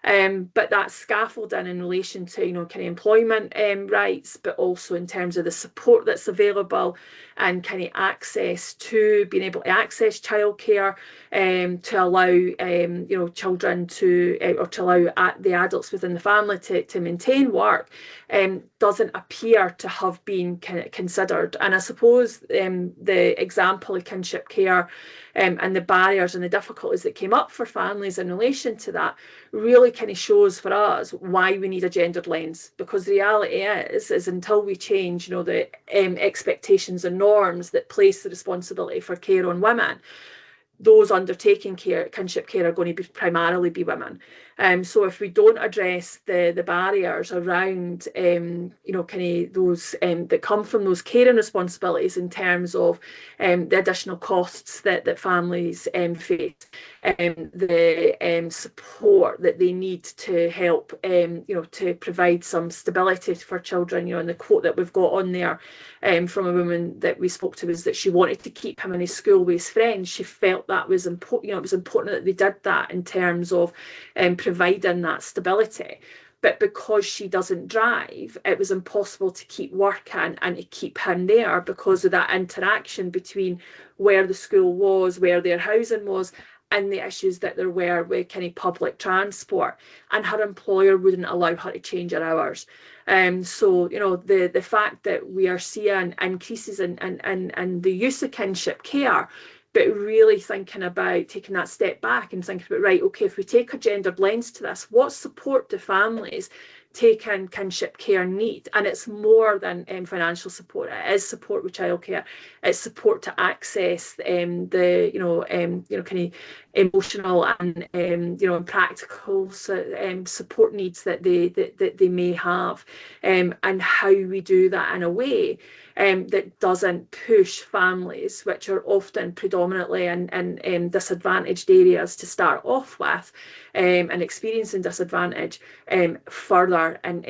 But that scaffolding in relation to employment rights, but also in terms of the support that's available and access to being able to access childcare, to allow children to or to allow the adults within the family to maintain work, doesn't appear to have been considered. And I suppose the example of kinship care and the barriers and the difficulties that came up for families in relation to that really shows for us why we need a gendered lens, because the reality is until we change the expectations and norms that place the responsibility for care on women, those undertaking kinship care are going to primarily be women. So if we don't address the barriers around those that come from those caring responsibilities in terms of the additional costs that families face, the support that they need to help to provide some stability for children, and the quote that we've got on there from a woman that we spoke to was that she wanted to keep him in his school with his friends. She felt that was important. It was important that they did that in terms of providing that stability. But because she doesn't drive, it was impossible to keep working and to keep him there because of that interaction between where the school was, where their housing was, and the issues that there were with public transport. And her employer wouldn't allow her to change her hours. So the fact that we are seeing increases in the use of kinship care, but really thinking about taking that step back and thinking about, right, okay, if we take a gendered lens to this, what support do families taking kinship care need? And it's more than financial support. It is support with childcare. It's support to access the emotional and practical support needs that they may have, and how we do that in a way that doesn't push families, which are often predominantly in disadvantaged areas to start off with, and experiencing disadvantage further in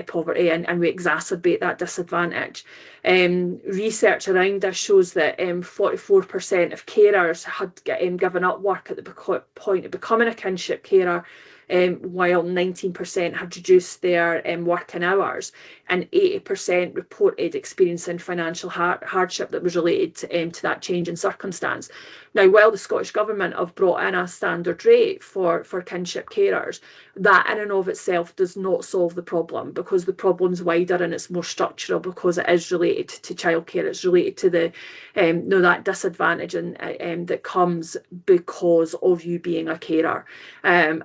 poverty, and we exacerbate that disadvantage. Research around this shows that 44% of carers had given up work at the point of becoming a kinship carer, while 19% had reduced their working hours, and 80% reported experiencing financial hardship that was related to that change in circumstance. Now, while the Scottish Government have brought in a standard rate for kinship carers, that in and of itself does not solve the problem, because the problem's wider and it's more structural, because it is related to childcare. It's related to the that disadvantage and that comes because of you being a carer, and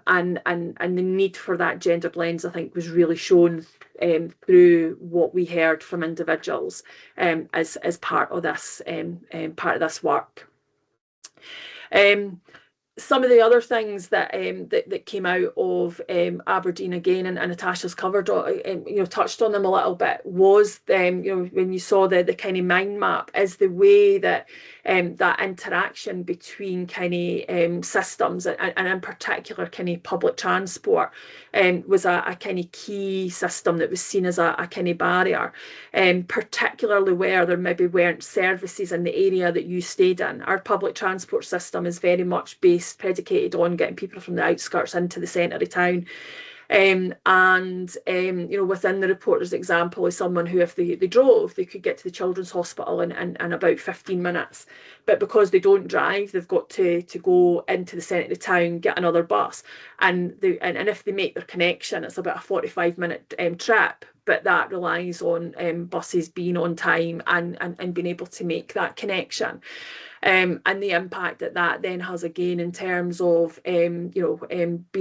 the need for that gendered lens, I think, was really shown through what we heard from individuals as part of this work. Some of the other things that that came out of Aberdeen again, and Natasha's covered, touched on them a little bit, was when you saw the kind of mind map, is the way that that interaction between kind of systems, and in particular kind of public transport, was a kind of key system that was seen as a kind of barrier, particularly where there maybe weren't services in the area that you stayed in. Our public transport system is very much predicated on getting people from the outskirts into the centre of town. Within the report, there's an example of someone who, if they drove, they could get to the children's hospital in about 15 minutes. But because they don't drive, they've got to go into the centre of town, get another bus. And if they make their connection, it's about a 45-minute trip. But that relies on buses being on time and being able to make that connection. And the impact that then has again in terms of being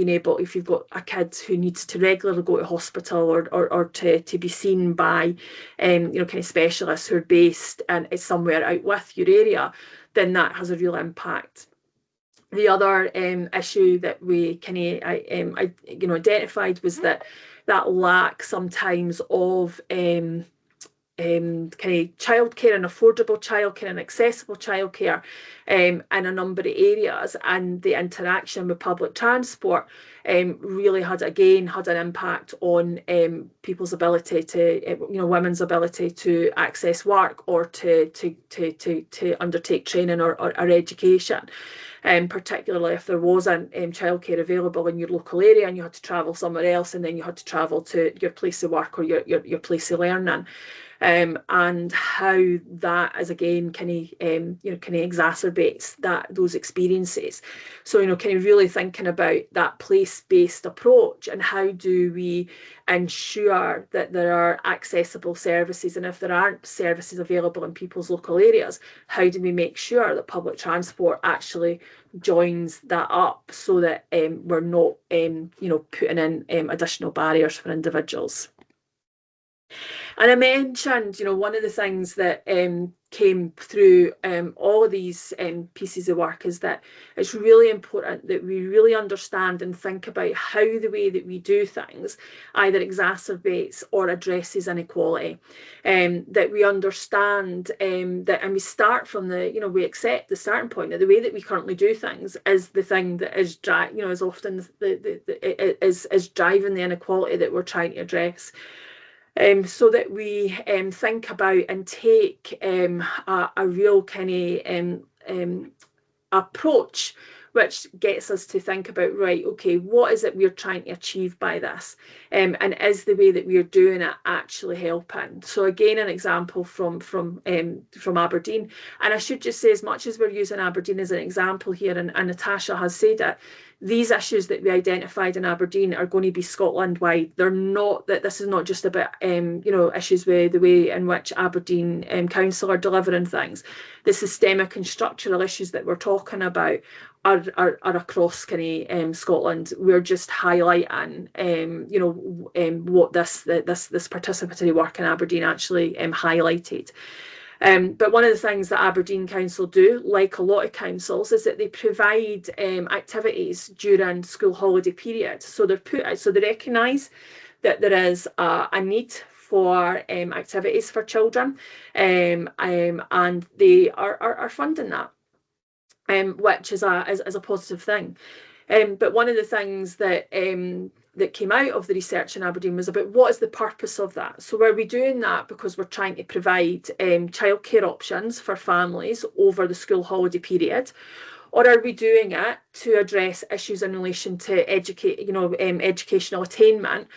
able, if you've got a kid who needs to regularly go to hospital or to be seen by kind of specialists who are based and is somewhere out with your area, then that has a real impact. The other issue that we kind of identified was that lack sometimes of kind of childcare and affordable childcare and accessible childcare in a number of areas, and the interaction with public transport really had an impact on people's ability to, women's ability to access work or to undertake training or education. Particularly if there wasn't childcare available in your local area and you had to travel somewhere else, and then you had to travel to your place of work or your place of learning. And how that is again kind of exacerbates those experiences. So kind of really thinking about that place-based approach, and how do we ensure that there are accessible services, and if there aren't services available in people's local areas, how do we make sure that public transport actually joins that up, so that we're not putting in additional barriers for individuals. And I mentioned, one of the things that came through all of these pieces of work is that it's really important that we really understand and think about how the way that we do things either exacerbates or addresses inequality. That we understand that, and we start from we accept the starting point that the way that we currently do things is the thing that is is often is driving the inequality that we're trying to address. So that we think about and take a real kind of approach, which gets us to think about, right, okay, what is it we're trying to achieve by this? And is the way that we're doing it actually helping? So again, an example from Aberdeen. And I should just say, as much as we're using Aberdeen as an example here, and Natasha has said it, these issues that we identified in Aberdeen are going to be Scotland-wide. They're not, that this is not just about issues with the way in which Aberdeen Council are delivering things. The systemic and structural issues that we're talking about are across kind of Scotland. We're just highlighting what this participatory work in Aberdeen actually highlighted. But one of the things that Aberdeen Council do, like a lot of councils, is that they provide activities during school holiday period. So they recognise that there is a need for activities for children, and they are funding that, which is a positive thing. But one of the things that came out of the research in Aberdeen was about what is the purpose of that. So are we doing that because we're trying to provide childcare options for families over the school holiday period? Or are we doing it to address issues in relation to educational attainment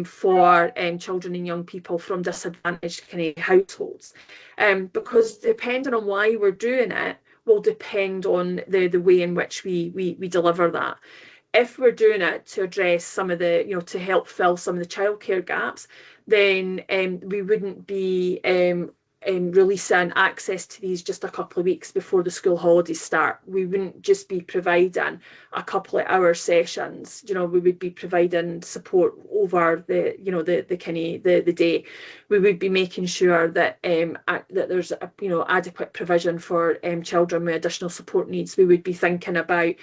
for children and young people from disadvantaged kind of households? Because depending on why we're doing it will depend on the way in which we deliver that. If we're doing it to address some of the, to help fill some of the childcare gaps, then we wouldn't be releasing access to these just a couple of weeks before the school holidays start. We wouldn't just be providing a couple of hour sessions. We would be providing support over the day. We would be making sure that that there's adequate provision for children with additional support needs. We would be thinking about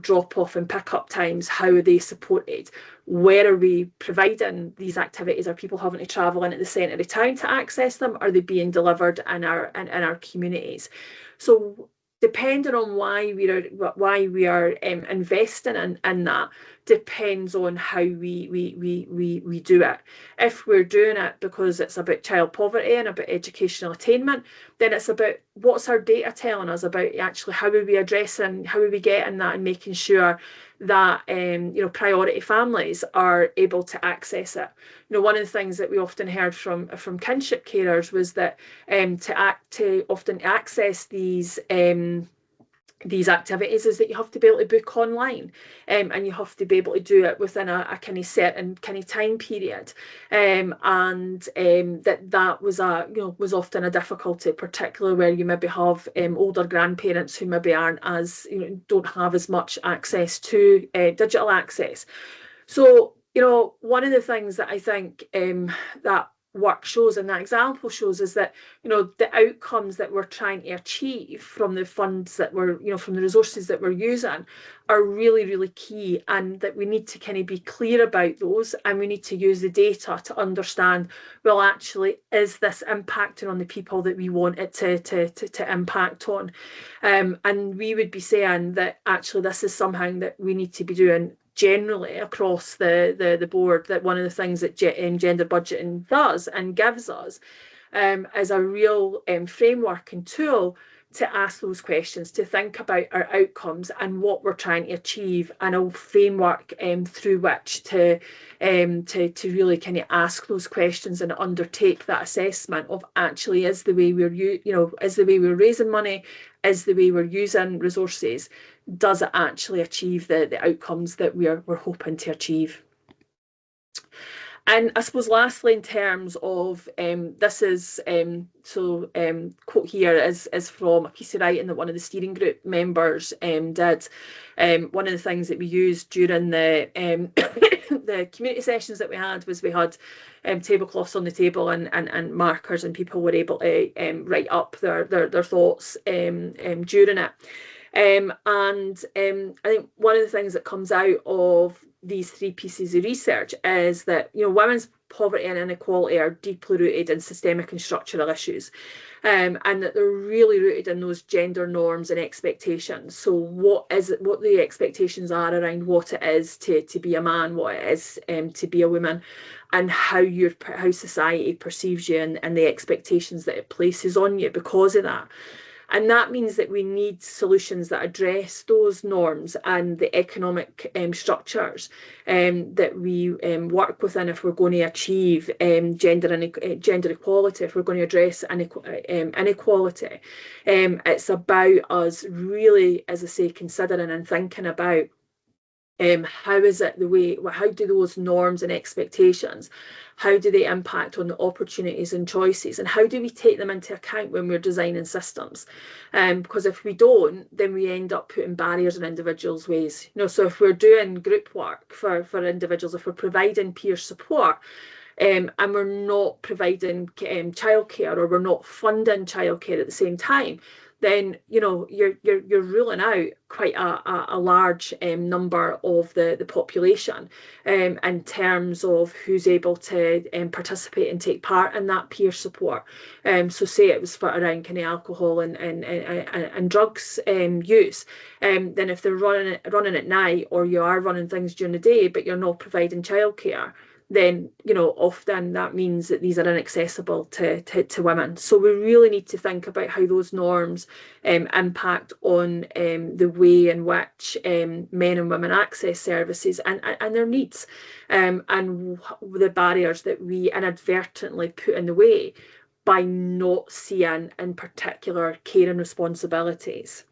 drop off and pick up times. How are they supported? Where are we providing these activities? Are people having to travel into the centre of town to access them? Are they being delivered in our communities? So depending on why we are investing in that depends on how we do it. If we're doing it because it's about child poverty and about educational attainment, then it's about what's our data telling us about actually how are we addressing, how are we getting that and making sure that priority families are able to access it. One of the things that we often heard from kinship carers was that to often access these activities is that you have to be able to book online, and you have to be able to do it within a kind of certain kind of time period, and that was was often a difficulty, particularly where you maybe have older grandparents who maybe aren't as don't have as much access to digital access. So one of the things that I think that work shows and that example shows is that the outcomes that we're trying to achieve from the funds that we're from the resources that we're using are really, really key, and that we need to kind of be clear about those, and we need to use the data to understand, well, actually, is this impacting on the people that we want it to impact on? And we would be saying that actually this is something that we need to be doing generally across the board. That one of the things that gender budgeting does and gives us is a real framework and tool to ask those questions, to think about our outcomes and what we're trying to achieve, and a framework through which to really kind of ask those questions and undertake that assessment of actually, is the way we're raising money, is the way we're using resources, does it actually achieve the outcomes that we're hoping to achieve? And I suppose lastly, in terms of this is quote here is from a piece of writing that one of the steering group members did. One of the things that we used during the the community sessions that we had was we had tablecloths on the table and markers, and people were able to write up their thoughts during it. I think one of the things that comes out of these three pieces of research is that women's poverty and inequality are deeply rooted in systemic and structural issues, and that they're really rooted in those gender norms and expectations. So what the expectations are around what it is to be a man, what it is to be a woman, and how society perceives you, and the expectations that it places on you because of that. And that means that we need solutions that address those norms and the economic structures that we work within if we're going to achieve gender equality, if we're going to address inequality. It's about us really, as I say, considering and thinking about how do those norms and expectations, how do they impact on the opportunities and choices, and how do we take them into account when we're designing systems? Because if we don't, then we end up putting barriers in individuals' ways. So if we're doing group work for individuals, if we're providing peer support, and we're not providing childcare, or we're not funding childcare at the same time, then you're ruling out quite a large number of the population in terms of who's able to participate and take part in that peer support. So say it was for around kind of alcohol and drugs use, then if they're running at night, or you are running things during the day but you're not providing childcare, then often that means that these are inaccessible to women. So we really need to think about how those norms impact on the way in which men and women access services and their needs, and the barriers that we inadvertently put in the way by not seeing in particular caring responsibilities.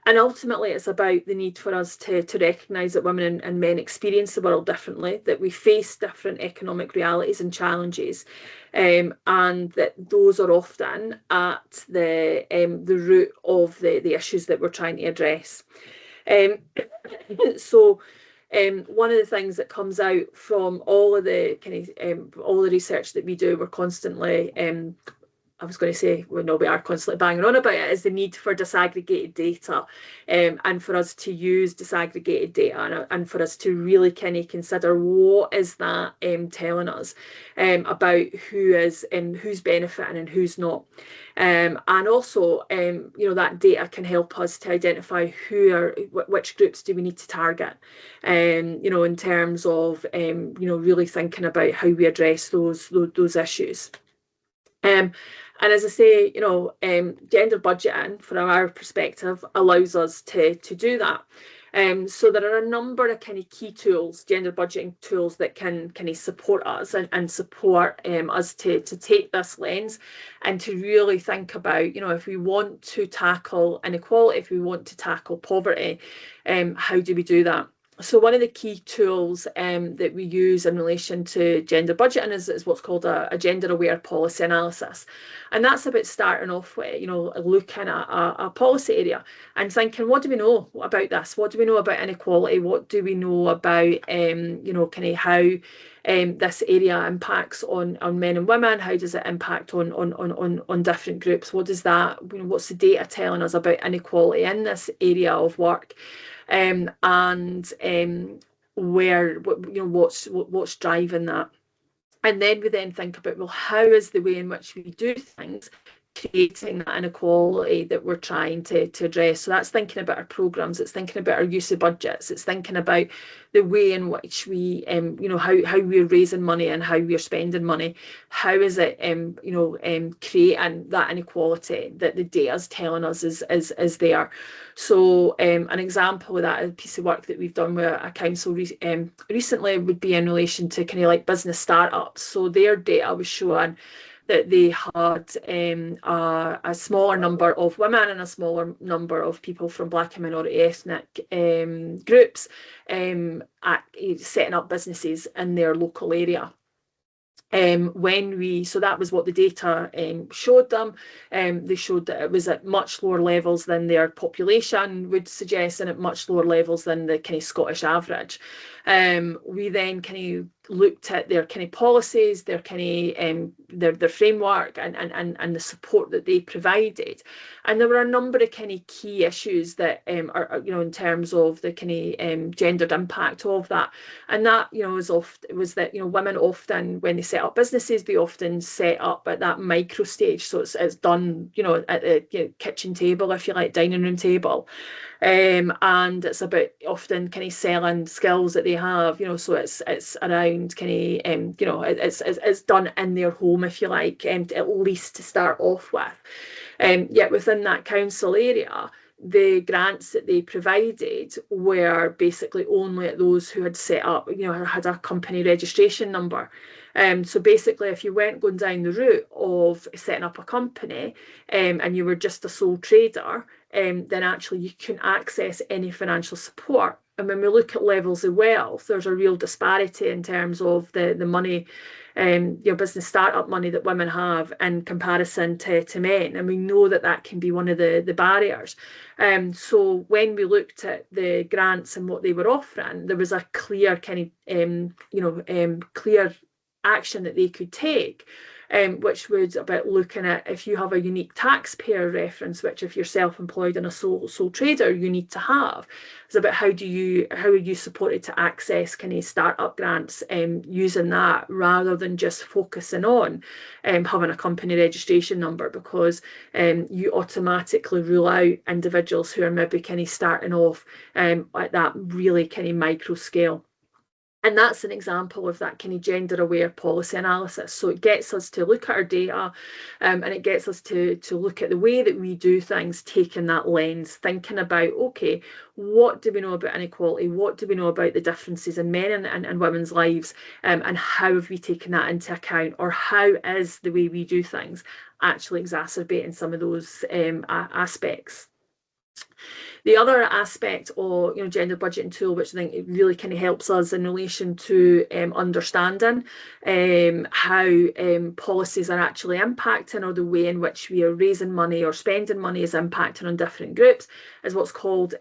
And ultimately, it's about the need for us to recognise that women and men experience the world differently, that we face different economic realities and challenges, and that those are often at the root of the issues that we're trying to address. Um, so one of the things that comes out from all of the all the research that we do, we're constantly I was going to say, well, no, we are constantly banging on about it, is the need for disaggregated data, and for us to use disaggregated data, and for us to really kind of consider what is that telling us about who's benefiting and who's not. And also, that data can help us to identify which groups do we need to target, in terms of, really thinking about how we address those issues. And as I say, gender budgeting, from our perspective, allows us to do that. So there are a number of kind of key tools, gender budgeting tools, that can kind of support us and support us to take this lens and to really think about, if we want to tackle inequality, if we want to tackle poverty, how do we do that? So one of the key tools that we use in relation to gender budgeting is what's called a gender-aware policy analysis. And that's about starting off with, looking at a policy area and thinking, what do we know about this? What do we know about inequality? What do we know about, kind of how this area impacts on men and women? How does it impact on different groups? What's the data telling us about inequality in this area of work? And what's driving that? And then we then think about, well, how is the way in which we do things creating that inequality that we're trying to address? So that's thinking about our programs, it's thinking about our use of budgets, it's thinking about the way in which we, how we're raising money and how we're spending money. How is it, creating that inequality that the data is telling us is there? So an example of that, a piece of work that we've done with a council recently, would be in relation to kind of like business startups. So their data was showing that they had a smaller number of women and a smaller number of people from Black and minority ethnic groups setting up businesses in their local area. So that was what the data showed them. They showed that it was at much lower levels than their population would suggest, and at much lower levels than the kind of Scottish average. We then kind of looked at their kind of policies, their kind of their framework, and the support that they provided. And there were a number of kind of key issues that are, in terms of the kind of gendered impact of that. And that, was that, women often, when they set up businesses, they often set up at that micro stage. So it's done, at the kitchen table, if you like, dining room table. And it's about often kind of selling skills that they have, so it's around kind of, it's done in their home, if you like, at least to start off with. Yet within that council area, the grants that they provided were basically only at those who had set up, had a company registration number. So basically, if you weren't going down the route of setting up a company, and you were just a sole trader, then actually you couldn't access any financial support. And when we look at levels of wealth, there's a real disparity in terms of the money, business startup money that women have in comparison to men. And we know that can be one of the barriers. So when we looked at the grants and what they were offering, there was a clear kind of, clear action that they could take, which was about looking at, if you have a unique taxpayer reference, which if you're self-employed and a sole trader, you need to have. It's about how are you supported to access kind of startup grants, using that rather than just focusing on having a company registration number, because you automatically rule out individuals who are maybe kind of starting off at that really kind of micro scale. And that's an example of that kind of gender aware policy analysis. So it gets us to look at our data, and it gets us to look at the way that we do things, taking that lens, thinking about, okay, what do we know about inequality? What do we know about the differences in men and women's lives? And how have we taken that into account? Or how is the way we do things actually exacerbating some of those aspects? The other aspect of gender budgeting tool, which I think it really kind of helps us in relation to understanding how policies are actually impacting, or the way in which we are raising money or spending money is impacting on different groups, is what's called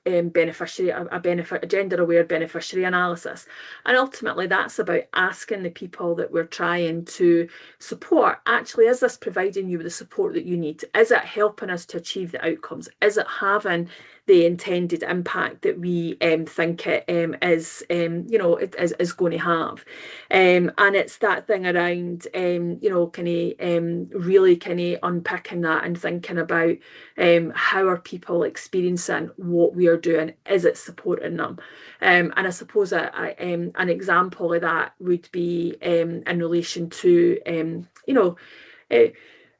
beneficiary, a gender-aware beneficiary analysis. And ultimately that's about asking the people that we're trying to support, actually, is this providing you with the support that you need? Is it helping us to achieve the outcomes? Is it having the intended impact that we think it is going to have? And it's that thing around really kind of unpicking that and thinking about how are people experiencing what we are doing? Is it supporting them? And I suppose an example of that would be in relation to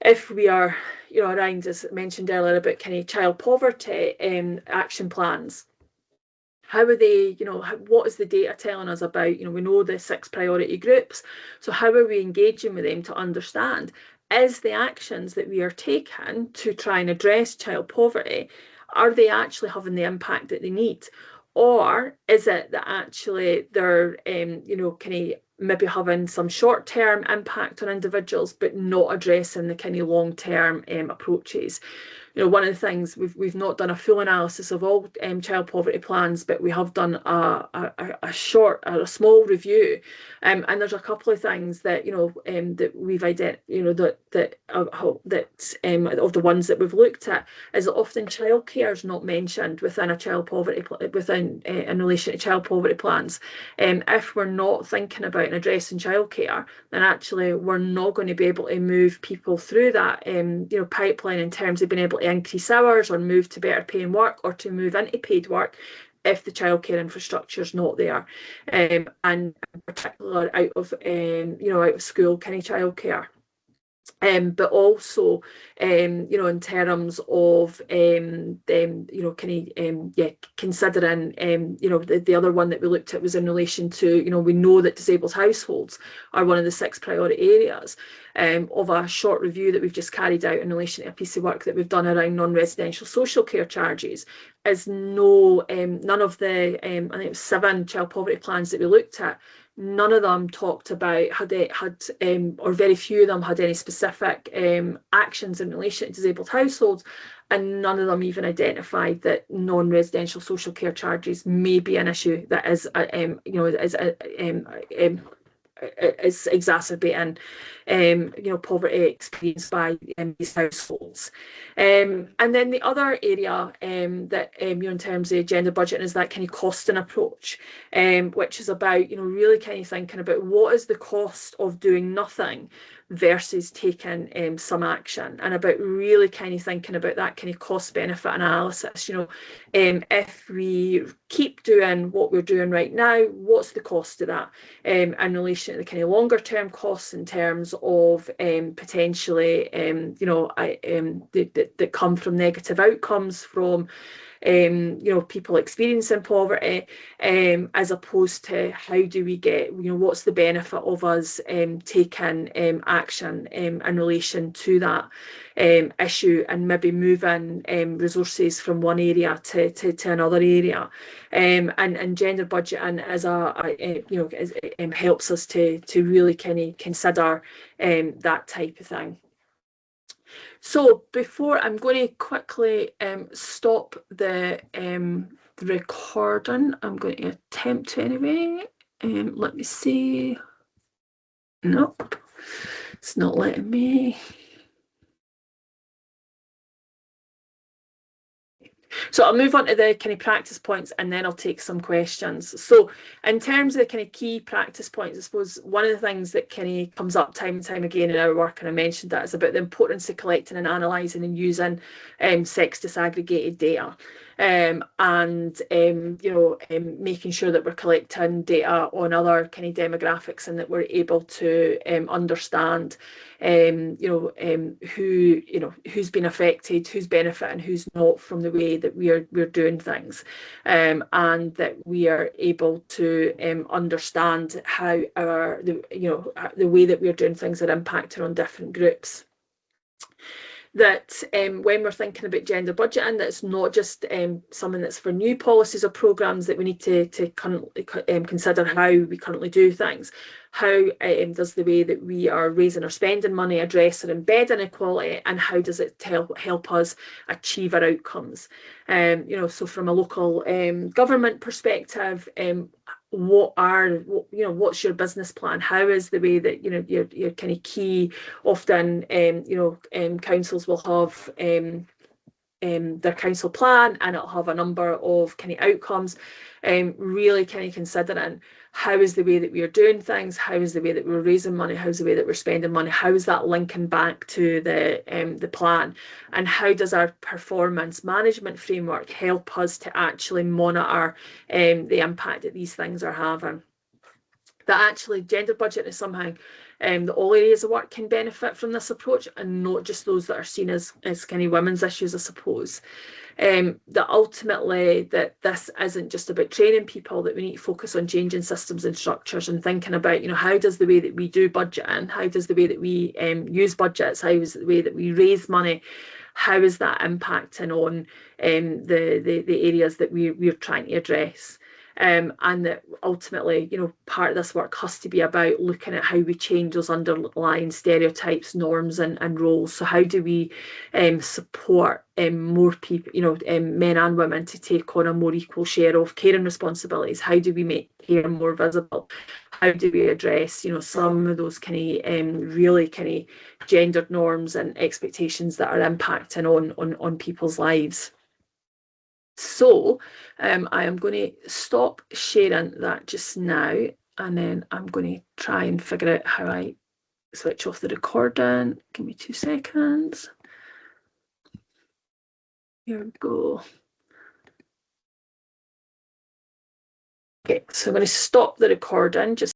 if we are around, as mentioned earlier, about kind of child poverty action plans. How are they, what is the data telling us about, we know the 6 priority groups, so how are we engaging with them to understand, is the actions that we are taking to try and address child poverty, are they actually having the impact that they need? Or is it that actually they're, kind of maybe having some short-term impact on individuals, but not addressing the kind of long-term approaches? One of the things, we've not done a full analysis of all child poverty plans, but we have done a small review, and there's a couple of things that that we've identified, that of the ones that we've looked at, is that often childcare is not mentioned within a child poverty in relation to child poverty plans. If we're not thinking about and addressing childcare, then actually we're not going to be able to move people through that pipeline in terms of being able to increase hours or move to better paying work or to move into paid work if the childcare infrastructure is not there, and in particular out of school kind of childcare. But also, in terms of considering, the other one that we looked at was in relation to, we know that disabled households are one of the 6 priority areas. Of a short review that we've just carried out in relation to a piece of work that we've done around non-residential social care charges, is none of the, I think it was 7 child poverty plans that we looked at, none of them talked about, or very few of them had any specific actions in relation to disabled households, and none of them even identified that non-residential social care charges may be an issue that is exacerbating poverty experienced by these households. And then the other area that in terms of gender budgeting is that kind of costing approach, which is about really kind of thinking about what is the cost of doing nothing versus taking some action, and about really kind of thinking about that kind of cost benefit analysis. If we keep doing what we're doing right now, what's the cost of that in relation to the kind of longer term costs in terms of potentially that come from negative outcomes from people experiencing poverty, as opposed to how do we get, what's the benefit of us taking action in relation to that issue, and maybe moving resources from one area to another area. And gender budgeting helps us to really kind of consider that type of thing. So before, I'm going to quickly stop the recording. I'm going to attempt to anyway. Let me see. Nope, it's not letting me. So I'll move on to the kind of practice points, and then I'll take some questions. So in terms of the kind of key practice points, I suppose one of the things that kind of comes up time and time again in our work, and I mentioned that, is about the importance of collecting and analysing and using sex disaggregated data. Making sure that we're collecting data on other kind of demographics, and that we're able to understand who's been affected, who's benefiting, who's not from the way that we're doing things, and that we are able to understand how the way that we're doing things are impacting on different groups. that when we're thinking about gender budgeting, that it's not just something that's for new policies or programmes, that we need to currently consider how we currently do things. How does the way that we are raising or spending money address or embed inequality, and how does it help us achieve our outcomes? So from a local government perspective, what's your business plan? How is the way that your kind of key, often councils will have their council plan, and it'll have a number of kind of outcomes, really kind of considering how is the way that we are doing things, how is the way that we're raising money, how's the way that we're spending money, how is that linking back to the plan, and how does our performance management framework help us to actually monitor the impact that these things are having. That actually gender budget is somehow that all areas of work can benefit from this approach, and not just those that are seen as kind of women's issues, I suppose. That ultimately that this isn't just about training people, that we need to focus on changing systems and structures, and thinking about, how does the way that we do budgeting, how does the way that we use budgets, how is the way that we raise money, how is that impacting on the areas that we're trying to address. And that ultimately, part of this work has to be about looking at how we change those underlying stereotypes, norms, and roles. So how do we support more people, men and women, to take on a more equal share of caring responsibilities? How do we make care more visible? How do we address, some of those kind of really kind of gendered norms and expectations that are impacting on people's lives? So I am going to stop sharing that just now, and then I'm going to try and figure out how I switch off the recording. Give me 2 seconds. Here we go. Okay, so I'm going to stop the recording just